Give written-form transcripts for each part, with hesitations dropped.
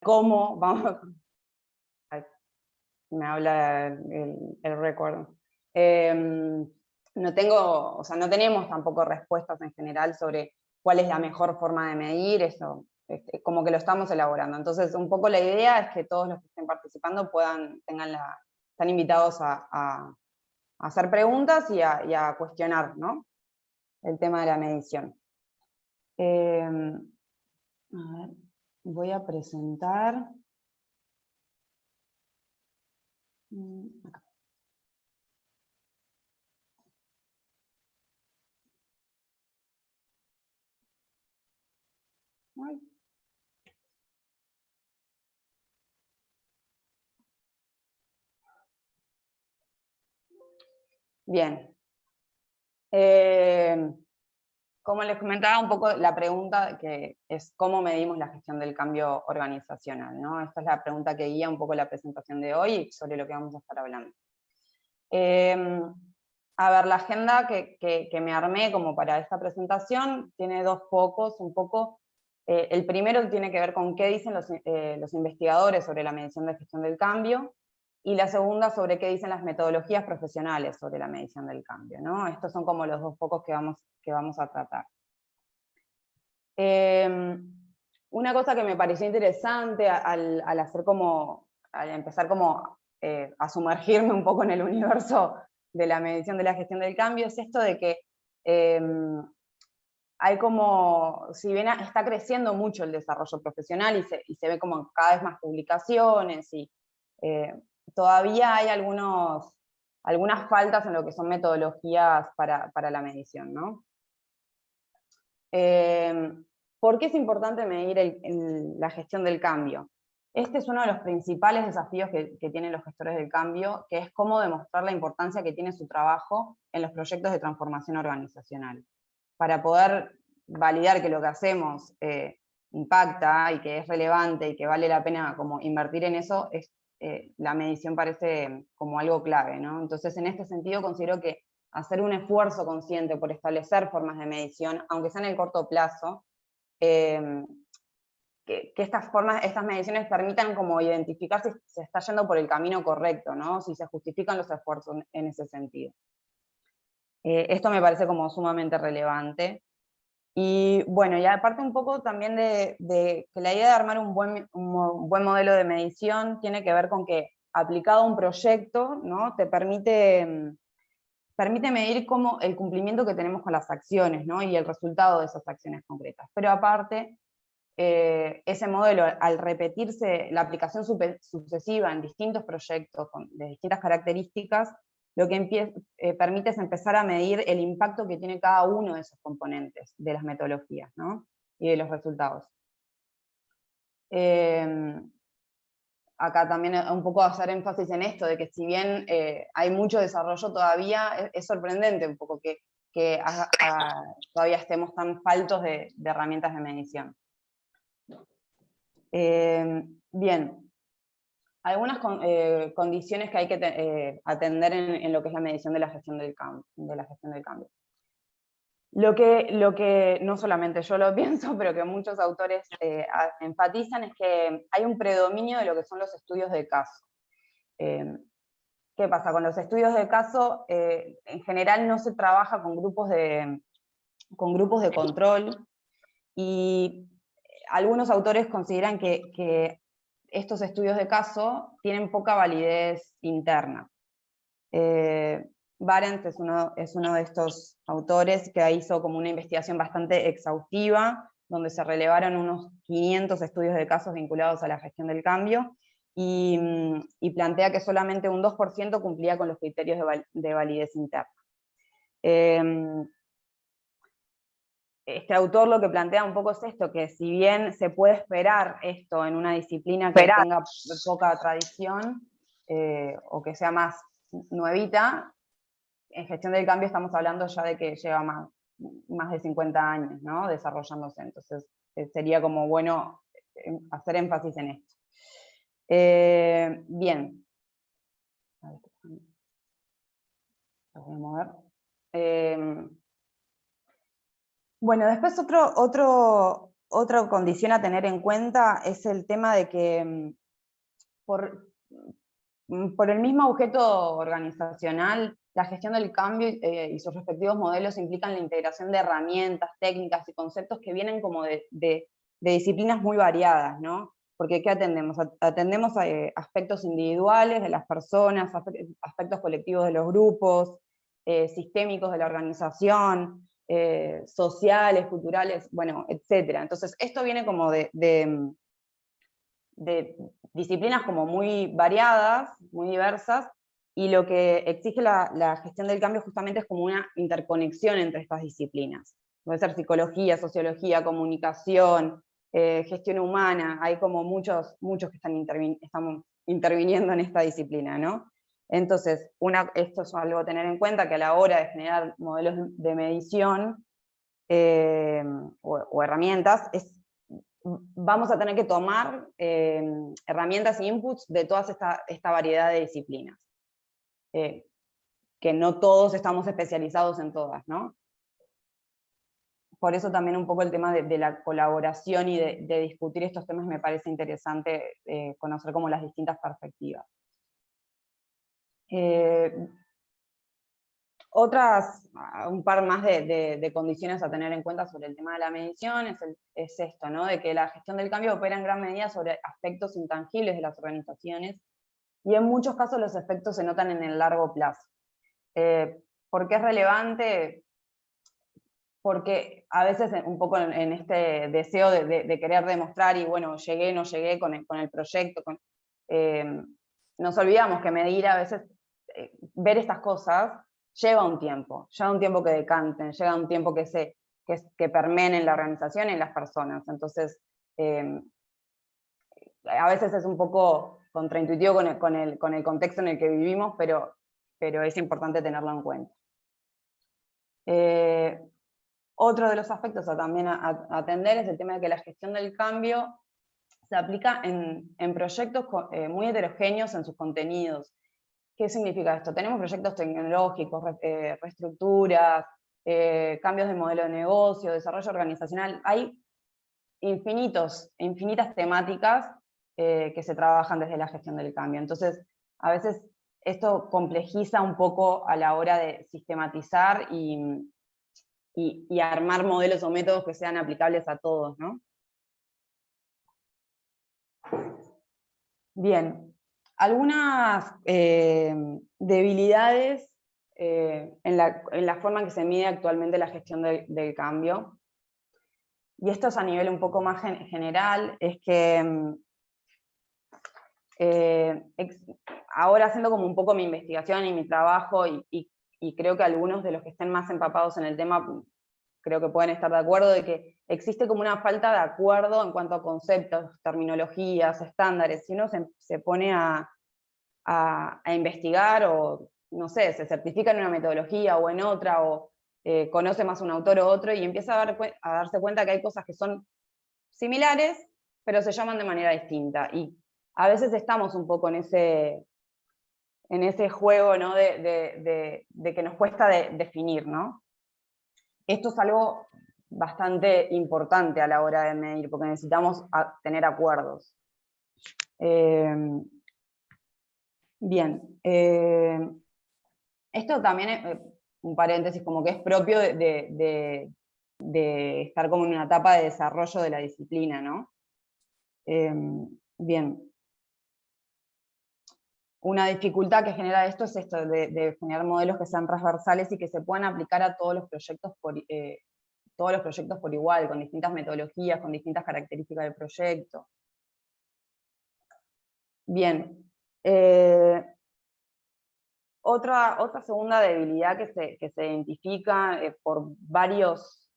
cómo vamos... Ay, me habla el recuerdo. No tengo, o sea, no tenemos tampoco respuestas en general sobre cuál es la mejor forma de medir eso, como que lo estamos elaborando. Entonces, un poco la idea es que todos los que estén participando están invitados a hacer preguntas y a cuestionar, ¿no?, el tema de la medición. A ver, voy a presentar. Acá. Ay. Bien. Como les comentaba, un poco la pregunta que es cómo medimos la gestión del cambio organizacional, ¿no? Esta es la pregunta que guía un poco la presentación de hoy y sobre lo que vamos a estar hablando. A ver, la agenda que me armé como para esta presentación tiene dos focos, un poco. El primero tiene que ver con qué dicen los investigadores sobre la medición de gestión del cambio, y la segunda sobre qué dicen las metodologías profesionales sobre la medición del cambio, ¿no? Estos son como los dos focos que vamos a tratar. Una cosa que me pareció interesante al empezar como a sumergirme un poco en el universo de la medición de la gestión del cambio es esto de que hay como, si bien está creciendo mucho el desarrollo profesional y se ve como cada vez más publicaciones y todavía hay algunas faltas en lo que son metodologías para la medición, ¿no? ¿Por qué es importante medir la gestión del cambio? Este es uno de los principales desafíos que tienen los gestores del cambio, que es cómo demostrar la importancia que tiene su trabajo en los proyectos de transformación organizacional. Para poder validar que lo que hacemos impacta y que es relevante y que vale la pena como invertir en eso, la medición parece como algo clave, ¿no? Entonces, en este sentido, considero que hacer un esfuerzo consciente por establecer formas de medición, aunque sea en el corto plazo, que estas mediciones permitan como identificar si se está yendo por el camino correcto, ¿no? Si se justifican los esfuerzos en ese sentido. Esto me parece como sumamente relevante. Y bueno, y aparte un poco también de que la idea de armar un buen modelo de medición tiene que ver con que aplicado a un proyecto, ¿no?, te permite medir cómo el cumplimiento que tenemos con las acciones, ¿no?, y el resultado de esas acciones concretas. Pero aparte, ese modelo, al repetirse la aplicación sucesiva en distintos proyectos de distintas características, lo que permite es empezar a medir el impacto que tiene cada uno de esos componentes de las metodologías, ¿no?, y de los resultados. Acá también un poco hacer énfasis en esto, de que si bien hay mucho desarrollo todavía, es sorprendente un poco que todavía estemos tan faltos de herramientas de medición. Bien, algunas condiciones que hay que atender en lo que es la medición de la gestión del cambio. Lo que no solamente yo lo pienso, pero que muchos autores enfatizan, es que hay un predominio de lo que son los estudios de caso. ¿Qué pasa? Con los estudios de caso, en general no se trabaja con grupos de control, y algunos autores consideran que estos estudios de caso tienen poca validez interna. Barents es uno de estos autores que hizo como una investigación bastante exhaustiva, donde se relevaron unos 500 estudios de casos vinculados a la gestión del cambio, y plantea que solamente un 2% cumplía con los criterios de validez interna. Este autor lo que plantea un poco es esto, que si bien se puede esperar esto en una disciplina que tenga poca tradición, o que sea más nuevita, en gestión del cambio estamos hablando ya de que lleva más de 50 años, ¿no?, desarrollándose. Entonces sería como bueno hacer énfasis en esto. Bien. Lo voy a mover. Bueno, después otro Otra condición a tener en cuenta es el tema de que por el mismo objeto organizacional, la gestión del cambio y sus respectivos modelos implican la integración de herramientas, técnicas y conceptos que vienen como de disciplinas muy variadas, ¿no? Porque ¿qué atendemos? Atendemos a aspectos individuales de las personas, aspectos colectivos de los grupos, sistémicos de la organización, sociales, culturales, bueno, etc. Entonces, esto viene como de disciplinas como muy variadas, muy diversas, y lo que exige la gestión del cambio justamente es como una interconexión entre estas disciplinas. Puede ser psicología, sociología, comunicación, gestión humana, hay como muchos que estamos interviniendo en esta disciplina, ¿no? Entonces, esto es algo a tener en cuenta, que a la hora de generar modelos de medición o herramientas, vamos a tener que tomar herramientas e inputs de toda esta variedad de disciplinas. Que no todos estamos especializados en todas, ¿no? Por eso también un poco el tema de la colaboración y de discutir estos temas me parece interesante conocer como las distintas perspectivas. Un par más de condiciones a tener en cuenta sobre el tema de la medición es esto, ¿no? De que la gestión del cambio opera en gran medida sobre aspectos intangibles de las organizaciones, y en muchos casos los efectos se notan en el largo plazo. ¿Por qué es relevante? Porque a veces un poco en este deseo de querer demostrar, y bueno, llegué, no llegué con el proyecto, nos olvidamos que medir a veces, ver estas cosas, lleva un tiempo que decanten, lleva un tiempo que permeen en la organización y en las personas. Entonces, a veces es un poco contraintuitivo con el contexto en el que vivimos, pero es importante tenerlo en cuenta. Otro de los aspectos a también atender es el tema de que la gestión del cambio se aplica en proyectos muy heterogéneos en sus contenidos. ¿Qué significa esto? Tenemos proyectos tecnológicos, reestructuras, cambios de modelo de negocio, desarrollo organizacional. Hay infinitas temáticas que se trabajan desde la gestión del cambio. Entonces, a veces esto complejiza un poco a la hora de sistematizar y armar modelos o métodos que sean aplicables a todos, ¿no? Bien, algunas debilidades en la forma en que se mide actualmente la gestión del cambio, y esto es a nivel un poco más general, es que ahora haciendo como un poco mi investigación y mi trabajo, y creo que algunos de los que estén más empapados en el tema creo que pueden estar de acuerdo, de que existe como una falta de acuerdo en cuanto a conceptos, terminologías, estándares. Si uno se pone a investigar, o no sé, se certifica en una metodología o en otra, o conoce más un autor o otro, y empieza a darse cuenta que hay cosas que son similares, pero se llaman de manera distinta. Y a veces estamos un poco en ese juego, ¿no? de que nos cuesta definir, ¿no? Esto es algo bastante importante a la hora de medir, porque necesitamos tener acuerdos. Bien, esto también es un paréntesis, como que es propio de estar como en una etapa de desarrollo de la disciplina, ¿no? Bien. Una dificultad que genera esto es esto de generar modelos que sean transversales y que se puedan aplicar a todos los proyectos por igual, con distintas metodologías, con distintas características del proyecto. Bien. Otra segunda debilidad que se identifica por varios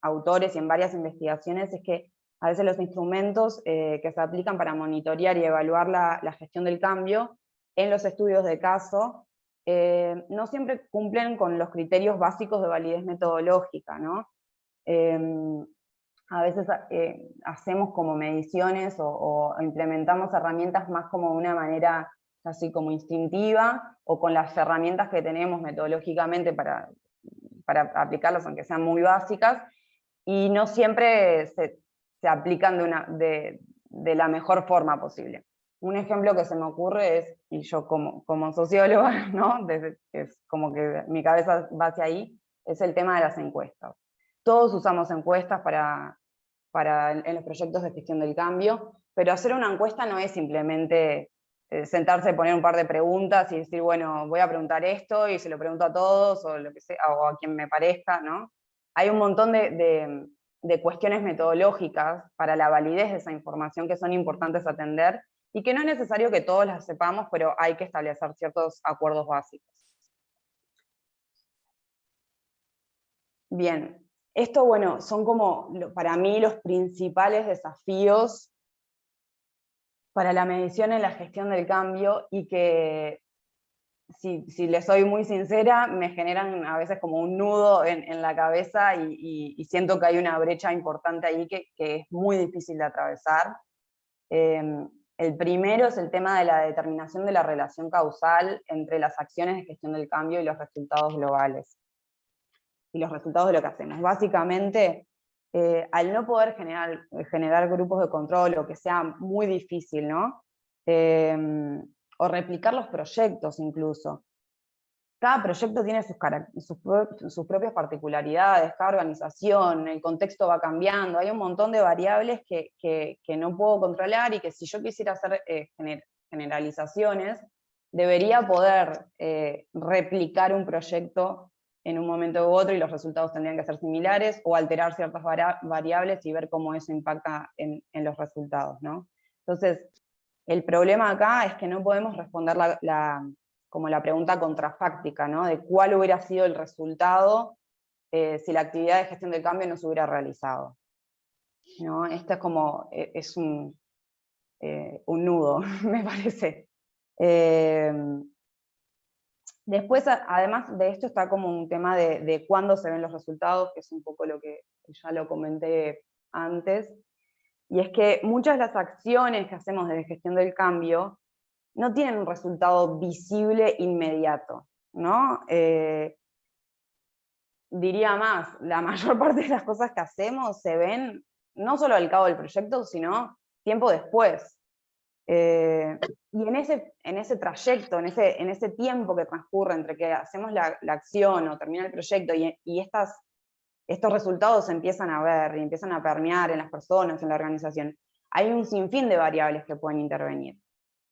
autores y en varias investigaciones es que a veces los instrumentos que se aplican para monitorear y evaluar la gestión del cambio en los estudios de caso no siempre cumplen con los criterios básicos de validez metodológica, ¿no? A veces hacemos como mediciones o implementamos herramientas más como de una manera así como instintiva, o con las herramientas que tenemos metodológicamente para aplicarlas, aunque sean muy básicas, y no siempre se aplican de la mejor forma posible. Un ejemplo que se me ocurre es, y yo como socióloga, ¿no? Es como que mi cabeza va hacia ahí, es el tema de las encuestas. Todos usamos encuestas en los proyectos de gestión del cambio, pero hacer una encuesta no es simplemente sentarse, poner un par de preguntas y decir, bueno, voy a preguntar esto y se lo pregunto a todos o lo que sea, o a quien me parezca, ¿no? Hay un montón de cuestiones metodológicas para la validez de esa información que son importantes atender y que no es necesario que todos las sepamos, pero hay que establecer ciertos acuerdos básicos. Bien, esto, bueno, son como, para mí, los principales desafíos para la medición en la gestión del cambio y que, si les soy muy sincera, me generan a veces como un nudo en la cabeza y siento que hay una brecha importante ahí que es muy difícil de atravesar. El primero es el tema de la determinación de la relación causal entre las acciones de gestión del cambio y los resultados globales. Y los resultados de lo que hacemos. Básicamente, al no poder generar grupos de control, o que sea muy difícil, ¿no? O replicar los proyectos incluso. Cada proyecto tiene sus propias particularidades, cada organización, el contexto va cambiando, hay un montón de variables que no puedo controlar y que si yo quisiera hacer generalizaciones, debería poder replicar un proyecto en un momento u otro y los resultados tendrían que ser similares, o alterar ciertas variables y ver cómo eso impacta en los resultados, ¿no? Entonces, el problema acá es que no podemos responder como la pregunta contrafáctica, ¿no? De cuál hubiera sido el resultado si la actividad de gestión del cambio no se hubiera realizado, ¿no? Este es como, es un nudo, me parece. Después, además de esto, está como un tema de cuándo se ven los resultados, que es un poco lo que ya lo comenté antes, y es que muchas de las acciones que hacemos de gestión del cambio no tienen un resultado visible inmediato, ¿no? Diría más, la mayor parte de las cosas que hacemos se ven no solo al cabo del proyecto, sino tiempo después. Y en ese trayecto, en ese tiempo que transcurre entre que hacemos la acción o termina el proyecto y estos resultados se empiezan a ver y empiezan a permear en las personas, en la organización, hay un sinfín de variables que pueden intervenir,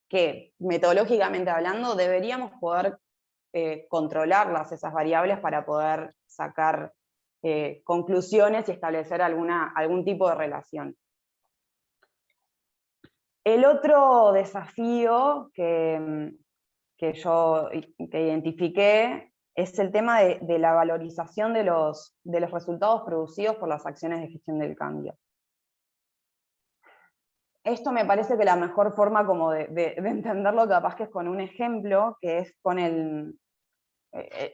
que metodológicamente hablando deberíamos poder controlarlas, esas variables, para poder sacar conclusiones y establecer algún tipo de relación. El otro desafío que yo identifiqué es el tema de la valorización de los resultados producidos por las acciones de gestión del cambio. Esto me parece que la mejor forma como de entenderlo capaz que es con un ejemplo, que es con el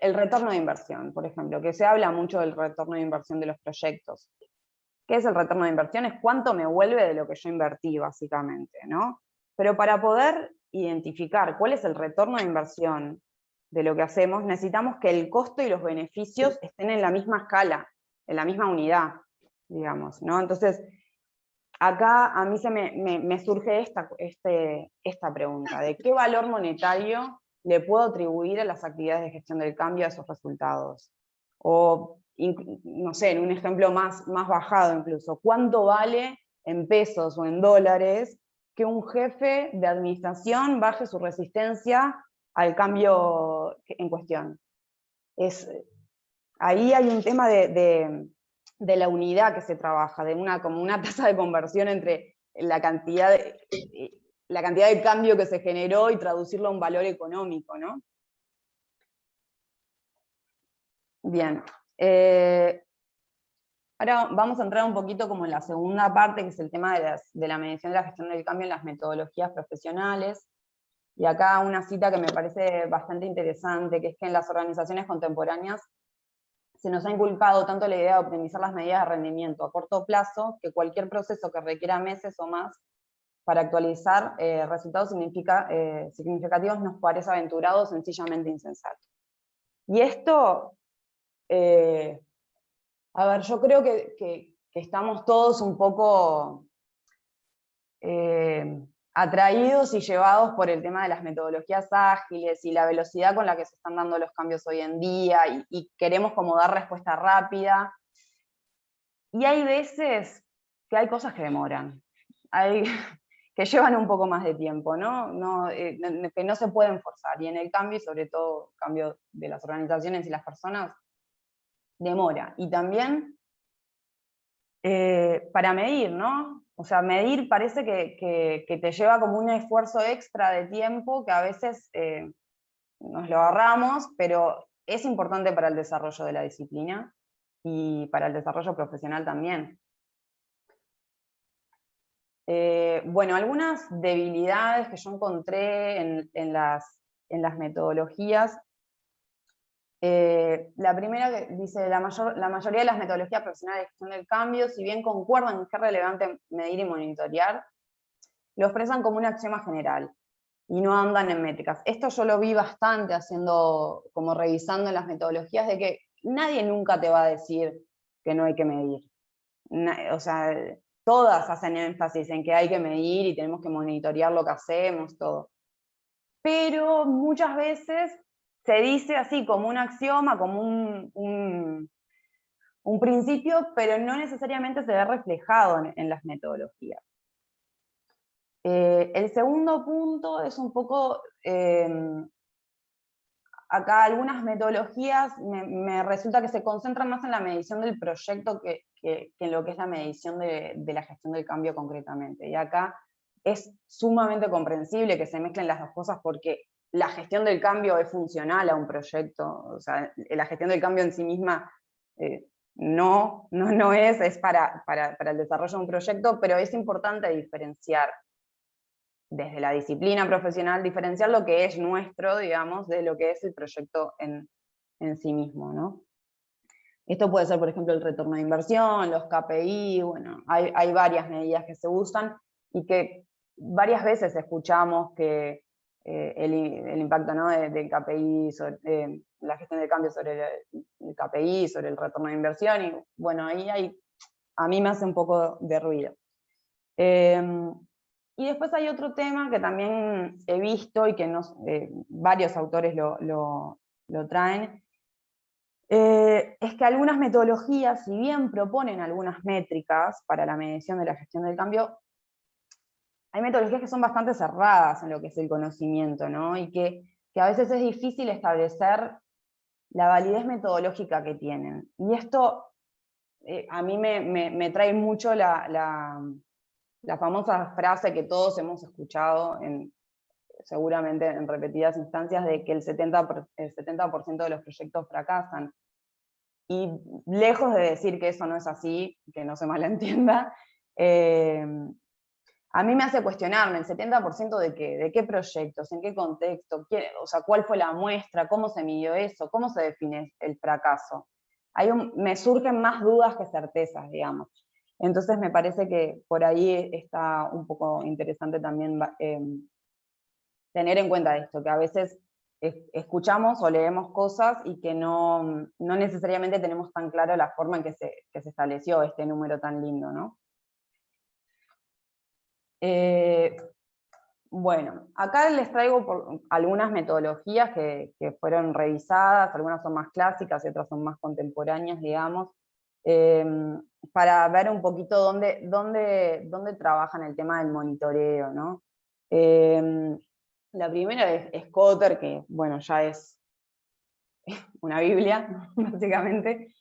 retorno de inversión, por ejemplo, que se habla mucho del retorno de inversión de los proyectos. ¿Qué es el retorno de inversión? Es cuánto me vuelve de lo que yo invertí, básicamente, ¿no? Pero para poder identificar cuál es el retorno de inversión de lo que hacemos, necesitamos que el costo y los beneficios estén en la misma escala, en la misma unidad, digamos, ¿no? Entonces, acá a mí me surge esta pregunta, de qué valor monetario le puedo atribuir a las actividades de gestión del cambio a esos resultados. O, no sé, en un ejemplo más bajado incluso, ¿cuánto vale en pesos o en dólares que un jefe de administración baje su resistencia al cambio en cuestión? Ahí hay un tema de la unidad que se trabaja, como una tasa de conversión entre la cantidad de cambio que se generó y traducirlo a un valor económico, ¿no? Bien. Ahora vamos a entrar un poquito como en la segunda parte, que es el tema de la medición de la gestión del cambio en las metodologías profesionales. Y acá una cita que me parece bastante interesante, que es que en las organizaciones contemporáneas se nos ha inculcado tanto la idea de optimizar las medidas de rendimiento a corto plazo, que cualquier proceso que requiera meses o más para actualizar resultados significativos nos parece aventurado o sencillamente insensato. Y esto, A ver, yo creo que estamos todos un poco atraídos y llevados por el tema de las metodologías ágiles y la velocidad con la que se están dando los cambios hoy en día, y queremos como dar respuesta rápida. Y hay veces que hay cosas que demoran, que llevan un poco más de tiempo, ¿no? Que no se pueden forzar. Y en el cambio, y sobre todo el cambio de las organizaciones y las personas, demora. Y también para medir, ¿no? O sea, medir parece que te lleva como un esfuerzo extra de tiempo que a veces nos lo ahorramos, pero es importante para el desarrollo de la disciplina y para el desarrollo profesional también. Bueno, algunas debilidades que yo encontré en las metodologías. La primera que dice, la mayoría de las metodologías profesionales de gestión del cambio, si bien concuerdan en que es relevante medir y monitorear, lo expresan como un axioma general y no andan en métricas. Esto yo lo vi bastante haciendo, como revisando en las metodologías, de que nadie nunca te va a decir que no hay que medir. O sea, todas hacen énfasis en que hay que medir y tenemos que monitorear lo que hacemos, todo. Pero muchas veces se dice así como un axioma, como un principio, pero no necesariamente se ve reflejado en las metodologías. El segundo punto es un poco, acá algunas metodologías me resulta que se concentran más en la medición del proyecto que en lo que es la medición de la gestión del cambio concretamente. Y acá es sumamente comprensible que se mezclen las dos cosas, porque la gestión del cambio es funcional a un proyecto. O sea, la gestión del cambio en sí misma no es para el desarrollo de un proyecto, pero es importante diferenciar desde la disciplina profesional, diferenciar lo que es nuestro, digamos, de lo que es el proyecto en sí mismo, ¿no? Esto puede ser, por ejemplo, el retorno de inversión, los KPI, bueno, hay varias medidas que se usan y que varias veces escuchamos que el impacto, ¿no?, del KPI, sobre, la gestión del cambio sobre el KPI, sobre el retorno de inversión, y bueno, ahí a mí me hace un poco de ruido. Y después hay otro tema que también he visto y que varios autores lo traen, es que algunas metodologías, si bien proponen algunas métricas para la medición de la gestión del cambio, hay metodologías que son bastante cerradas en lo que es el conocimiento, ¿no? Y que a veces es difícil establecer la validez metodológica que tienen. Y esto a mí me trae mucho la famosa frase que todos hemos escuchado, seguramente en repetidas instancias, de que el 70% de los proyectos fracasan. Y lejos de decir que eso no es así, que no se malentienda, a mí me hace cuestionarme, ¿el 70% de qué? ¿De qué proyectos? ¿En qué contexto? O sea, ¿cuál fue la muestra? ¿Cómo se midió eso? ¿Cómo se define el fracaso? Me surgen más dudas que certezas, digamos. Entonces me parece que por ahí está un poco interesante también tener en cuenta esto, que a veces escuchamos o leemos cosas y que no necesariamente tenemos tan claro la forma en que se estableció este número tan lindo, ¿no? Bueno, acá les traigo algunas metodologías que fueron revisadas, algunas son más clásicas y otras son más contemporáneas, digamos, para ver un poquito dónde trabajan el tema del monitoreo, ¿no? La primera es Kotter, que bueno, ya es una biblia, básicamente.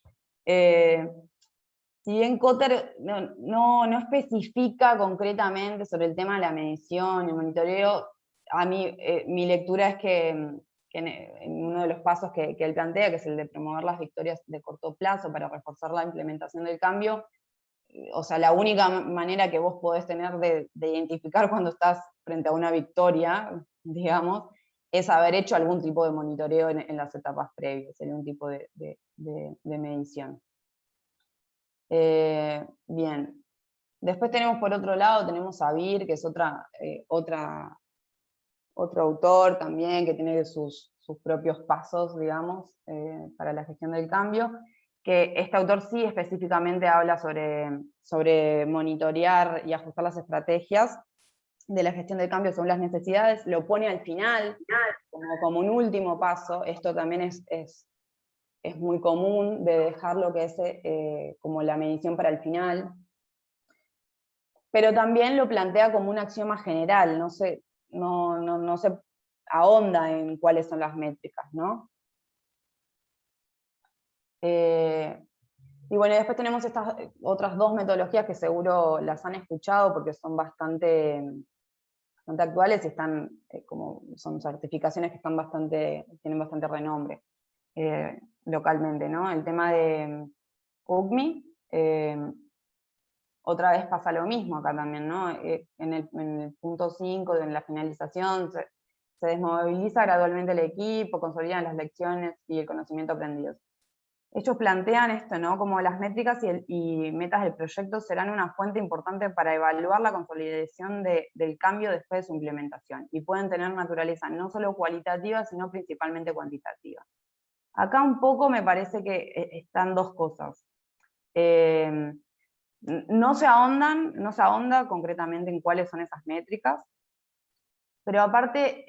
Si bien Kotter no especifica concretamente sobre el tema de la medición y el monitoreo, a mí mi lectura es que en uno de los pasos que él plantea, que es el de promover las victorias de corto plazo para reforzar la implementación del cambio, o sea, la única manera que vos podés tener de identificar cuando estás frente a una victoria, digamos, es haber hecho algún tipo de monitoreo en las etapas previas, en un tipo de medición. Bien. Después tenemos por otro lado, tenemos a Beer, que es otro autor también, que tiene sus propios pasos, digamos, para la gestión del cambio, que este autor sí específicamente habla sobre monitorear y ajustar las estrategias de la gestión del cambio según las necesidades, lo pone al final, como un último paso. Esto también es muy común de dejar lo que es como la medición para el final, pero también lo plantea como un axioma general, no se ahonda en cuáles son las métricas, ¿no? Y bueno, después tenemos estas otras dos metodologías que seguro las han escuchado porque son bastante actuales y están, como son certificaciones que están tienen bastante renombre localmente, ¿no? El tema de UCMI, otra vez pasa lo mismo acá también, ¿no? En el punto 5, en la finalización, se desmoviliza gradualmente el equipo, consolidan las lecciones y el conocimiento aprendido. Ellos plantean esto, ¿no? Como las métricas y metas del proyecto serán una fuente importante para evaluar la consolidación del cambio después de su implementación, y pueden tener naturaleza no solo cualitativa, sino principalmente cuantitativa. Acá un poco me parece que están dos cosas. No se ahonda concretamente en cuáles son esas métricas, pero aparte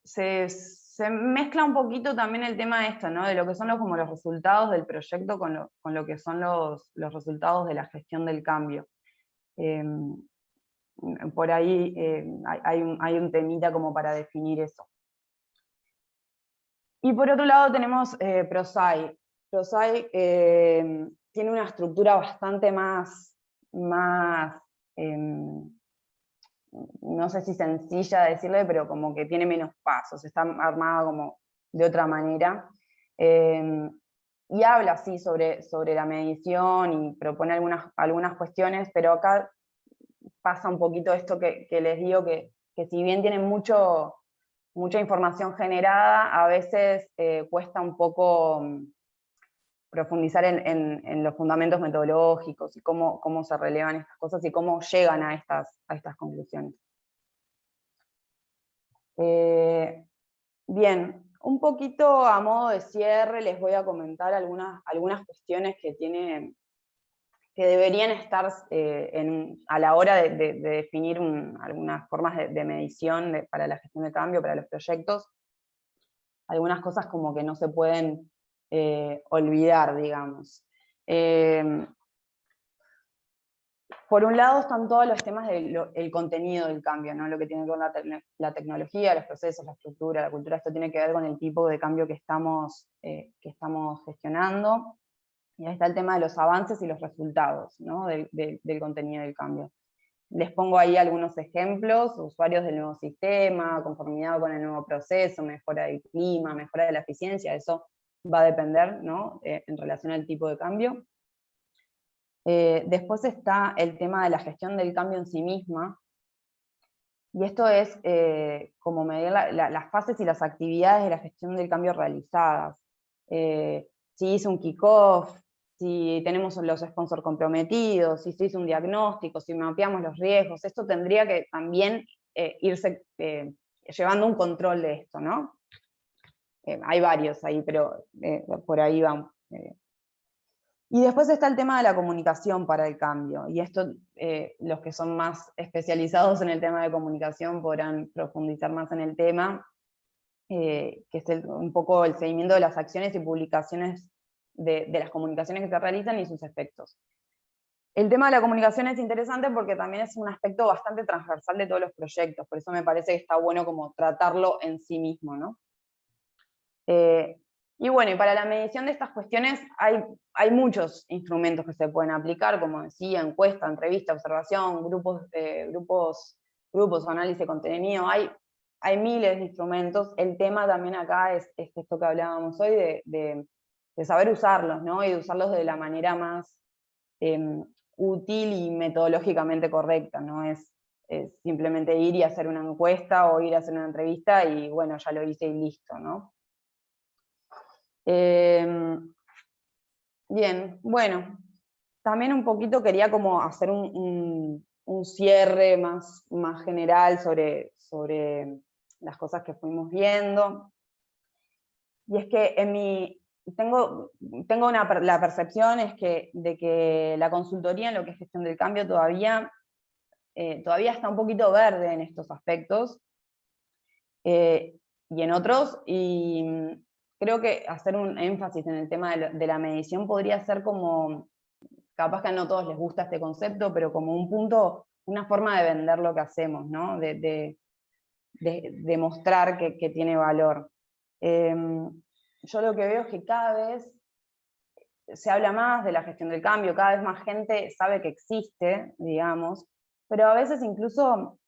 se mezcla un poquito también el tema de esto, ¿no? De lo que son como los resultados del proyecto con lo que son los resultados de la gestión del cambio. Por ahí hay un temita como para definir eso. Y por otro lado tenemos ProSci. ProSci tiene una estructura bastante más no sé si sencilla de decirle, pero como que tiene menos pasos, está armada como de otra manera. Y habla, sí, sobre la medición y propone algunas cuestiones, pero acá pasa un poquito esto que les digo, que si bien tienen mucha información generada, a veces cuesta un poco profundizar en los fundamentos metodológicos y cómo se relevan estas cosas y cómo llegan a estas conclusiones. Bien, un poquito a modo de cierre les voy a comentar algunas cuestiones que deberían estar a la hora de definir algunas formas de medición para la gestión de cambio, para los proyectos. Algunas cosas como que no se pueden olvidar, digamos. Por un lado están todos los temas del contenido del cambio, ¿no? Lo que tiene que ver con la tecnología, los procesos, la estructura, la cultura. Esto tiene que ver con el tipo de cambio que estamos gestionando. Y ahí está el tema de los avances y los resultados, ¿no? del contenido del cambio. Les pongo ahí algunos ejemplos: usuarios del nuevo sistema, conformidad con el nuevo proceso, mejora del clima, mejora de la eficiencia. Eso va a depender, ¿no? En relación al tipo de cambio. Después está el tema de la gestión del cambio en sí misma, y esto es como medir las fases y las actividades de la gestión del cambio realizadas. Si hice un kick-off, si tenemos los sponsors comprometidos, si se hizo un diagnóstico, si mapeamos los riesgos. Esto tendría que también irse llevando un control de esto, ¿no? Hay varios ahí, pero por ahí vamos. Y después está el tema de la comunicación para el cambio, y esto los que son más especializados en el tema de comunicación podrán profundizar más en el tema, que es un poco el seguimiento de las acciones y publicaciones de las comunicaciones que se realizan y sus efectos. El tema de la comunicación es interesante porque también es un aspecto bastante transversal de todos los proyectos, por eso me parece que está bueno como tratarlo en sí mismo, ¿no? Y bueno, y para la medición de estas cuestiones hay muchos instrumentos que se pueden aplicar, como decía: encuesta, entrevista, observación, grupos o análisis de contenido. Hay miles de instrumentos. El tema también acá es esto que hablábamos hoy, de saber usarlos, ¿no? Y de usarlos de la manera más útil y metodológicamente correcta. No es simplemente ir y hacer una encuesta o ir a hacer una entrevista y bueno, ya lo hice y listo, ¿no? Bien, bueno, también un poquito quería como hacer un cierre más general sobre las cosas que fuimos viendo. Y es que en tengo la percepción de que la consultoría en lo que es gestión del cambio todavía está un poquito verde en estos aspectos, y en otros, y creo que hacer un énfasis en el tema de la medición podría ser como, capaz que a no todos les gusta este concepto, pero como un punto, una forma de vender lo que hacemos, ¿no? De mostrar que tiene valor. Yo lo que veo es que cada vez se habla más de la gestión del cambio, cada vez más gente sabe que existe, digamos, pero a veces incluso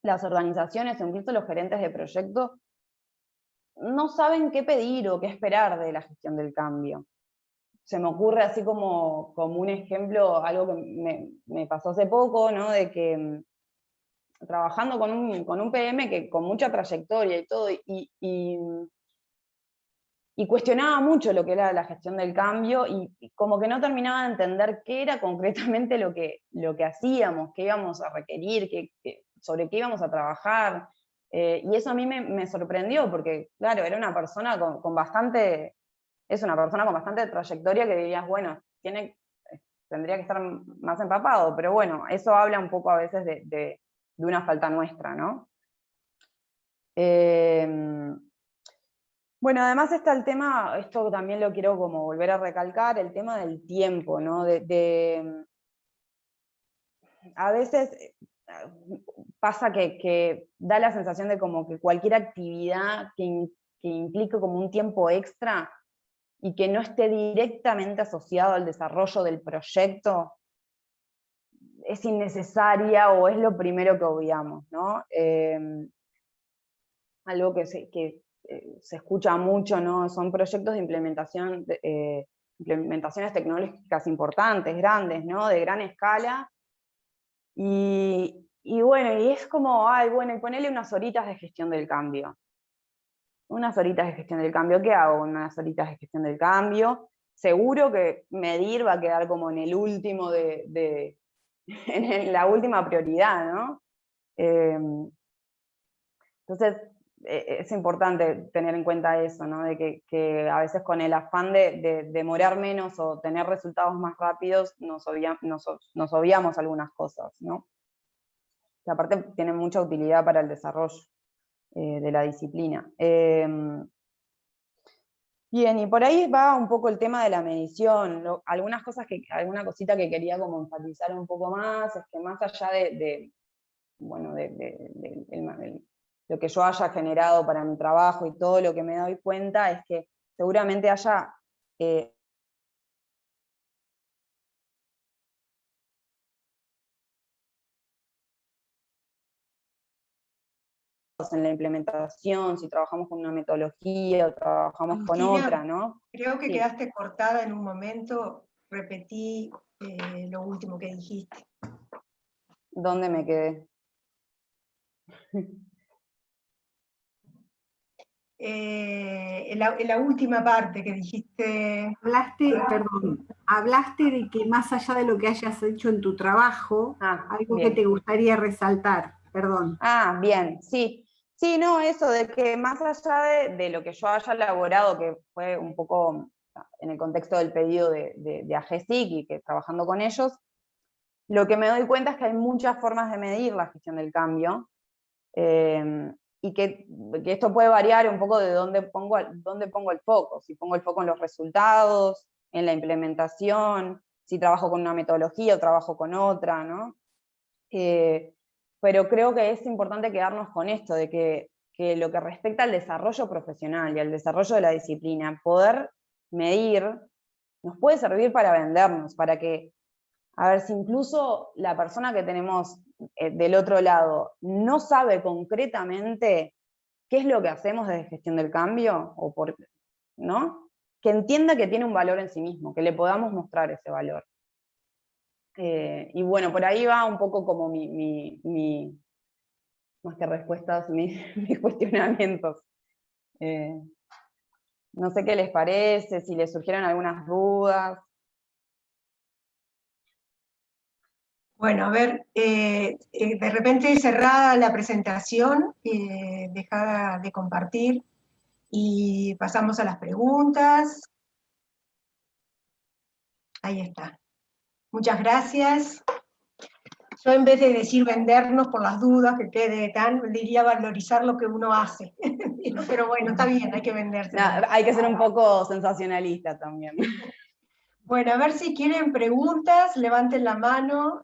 las organizaciones, o incluso los gerentes de proyectos, no saben qué pedir o qué esperar de la gestión del cambio. Se me ocurre así como un ejemplo, algo que me pasó hace poco, ¿no? De que trabajando con un PM que con mucha trayectoria y todo, y cuestionaba mucho lo que era la gestión del cambio, y como que no terminaba de entender qué era concretamente lo que hacíamos, qué íbamos a requerir, sobre qué íbamos a trabajar. Y eso a mí me sorprendió, porque claro, era una persona es una persona con bastante trayectoria que dirías, bueno, tendría que estar más empapado, pero bueno, eso habla un poco a veces de una falta nuestra, ¿no? Bueno, además está el tema, esto también lo quiero como volver a recalcar, el tema del tiempo, ¿no? A veces pasa que da la sensación de como que cualquier actividad que implique como un tiempo extra y que no esté directamente asociado al desarrollo del proyecto, es innecesaria o es lo primero que obviamos, ¿no? Algo que se escucha mucho, ¿no? Son proyectos de implementación, implementaciones tecnológicas importantes, grandes, ¿no? De gran escala. Y bueno, y es como, ay, bueno, y ponele unas horitas de gestión del cambio. Unas horitas de gestión del cambio, ¿qué hago con unas horitas de gestión del cambio? Seguro que medir va a quedar como en el último en la última prioridad, ¿no? Entonces, es importante tener en cuenta eso, ¿no? De que a veces con el afán de demorar menos o tener resultados más rápidos, nos obviamos algunas cosas, ¿no? Que aparte tienen mucha utilidad para el desarrollo de la disciplina. Bien, y por ahí va un poco el tema de la medición. Alguna cosita que quería como enfatizar un poco más, es que más allá bueno, lo que yo haya generado para mi trabajo y todo lo que me doy cuenta es que seguramente haya en la implementación, si trabajamos con una metodología o trabajamos con Agustina, otra, ¿no? creo que Sí. quedaste cortada en un momento, repetí lo último que dijiste. ¿Dónde me quedé? En la última parte que dijiste. Hablaste de que más allá de lo que hayas hecho en tu trabajo, algo bien. que te gustaría resaltar, perdón. Bien, sí. Sí, no, eso de que más allá de lo que yo haya elaborado, que fue un poco en el contexto del pedido de AGESIC y que trabajando con ellos, lo que me doy cuenta es que hay muchas formas de medir la gestión del cambio, y que esto puede variar un poco de dónde pongo el foco, si pongo el foco en los resultados, en la implementación, si trabajo con una metodología o trabajo con otra, ¿no? Pero creo que es importante quedarnos con esto, de que lo que respecta al desarrollo profesional y al desarrollo de la disciplina, poder medir nos puede servir para vendernos, para que, a ver, si incluso la persona que tenemos del otro lado no sabe concretamente qué es lo que hacemos desde gestión del cambio, ¿no? Que entienda que tiene un valor en sí mismo, que le podamos mostrar ese valor. Y bueno, por ahí va un poco como más que respuestas, mis cuestionamientos. No sé qué les parece, si les surgieron algunas dudas. Bueno, a ver, de repente cerrada la presentación, dejada de compartir, y pasamos a las preguntas. Ahí está. Muchas gracias. Yo en vez de decir vendernos por las dudas, que quede tan, diría valorizar lo que uno hace. Pero bueno, está bien, hay que venderse. No, hay que ser un poco sensacionalista también. Bueno, a ver si quieren preguntas, levanten la mano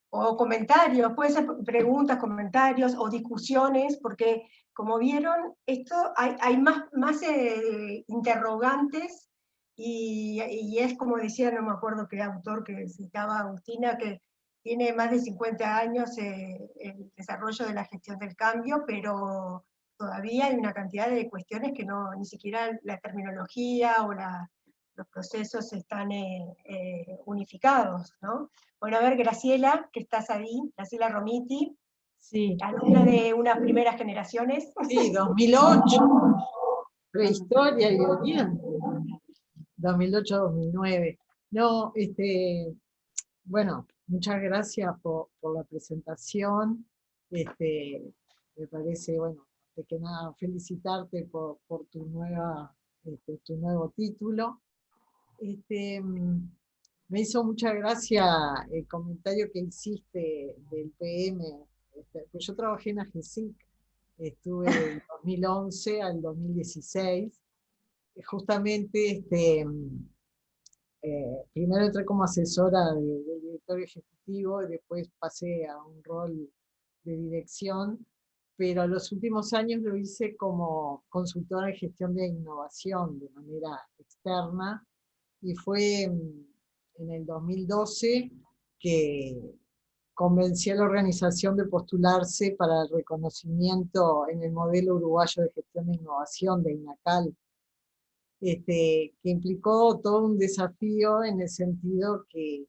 o comentarios, puede ser preguntas, comentarios o discusiones, porque como vieron, esto hay más interrogantes y es como decía, no me acuerdo qué autor que citaba Agustina, que tiene más de 50 años el desarrollo de la gestión del cambio, pero todavía hay una cantidad de cuestiones que no, ni siquiera la terminología o los procesos están unificados, ¿no? Bueno, a ver, Graciela, que estás ahí, Graciela Romiti, Sí, alumna de unas primeras generaciones. sí, 2008, prehistoria y oriente, 2008-2009. No, bueno, muchas gracias por la presentación. Me parece, bueno, de que nada, felicitarte por tu nuevo título. Me hizo mucha gracia el comentario que hiciste del PM. Pues yo trabajé en AGESIC, estuve del 2011 al 2016. Justamente, primero entré como asesora del directorio ejecutivo y después pasé a un rol de dirección, pero los últimos años lo hice como consultora de gestión de innovación de manera externa, y fue en el 2012 que convencí a la organización de postularse para el reconocimiento en el modelo uruguayo de gestión de innovación de INACAL, que implicó todo un desafío en el sentido que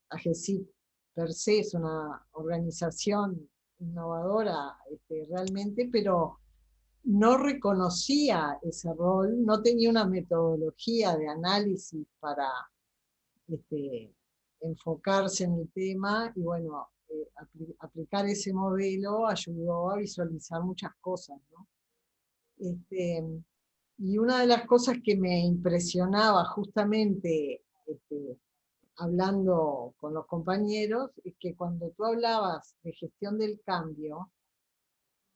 AGESIC per se es una organización innovadora realmente, pero no reconocía ese rol, no tenía una metodología de análisis para enfocarse en el tema, y bueno, aplicar ese modelo ayudó a visualizar muchas cosas, ¿no? Y una de las cosas que me impresionaba justamente hablando con los compañeros es que cuando tú hablabas de gestión del cambio,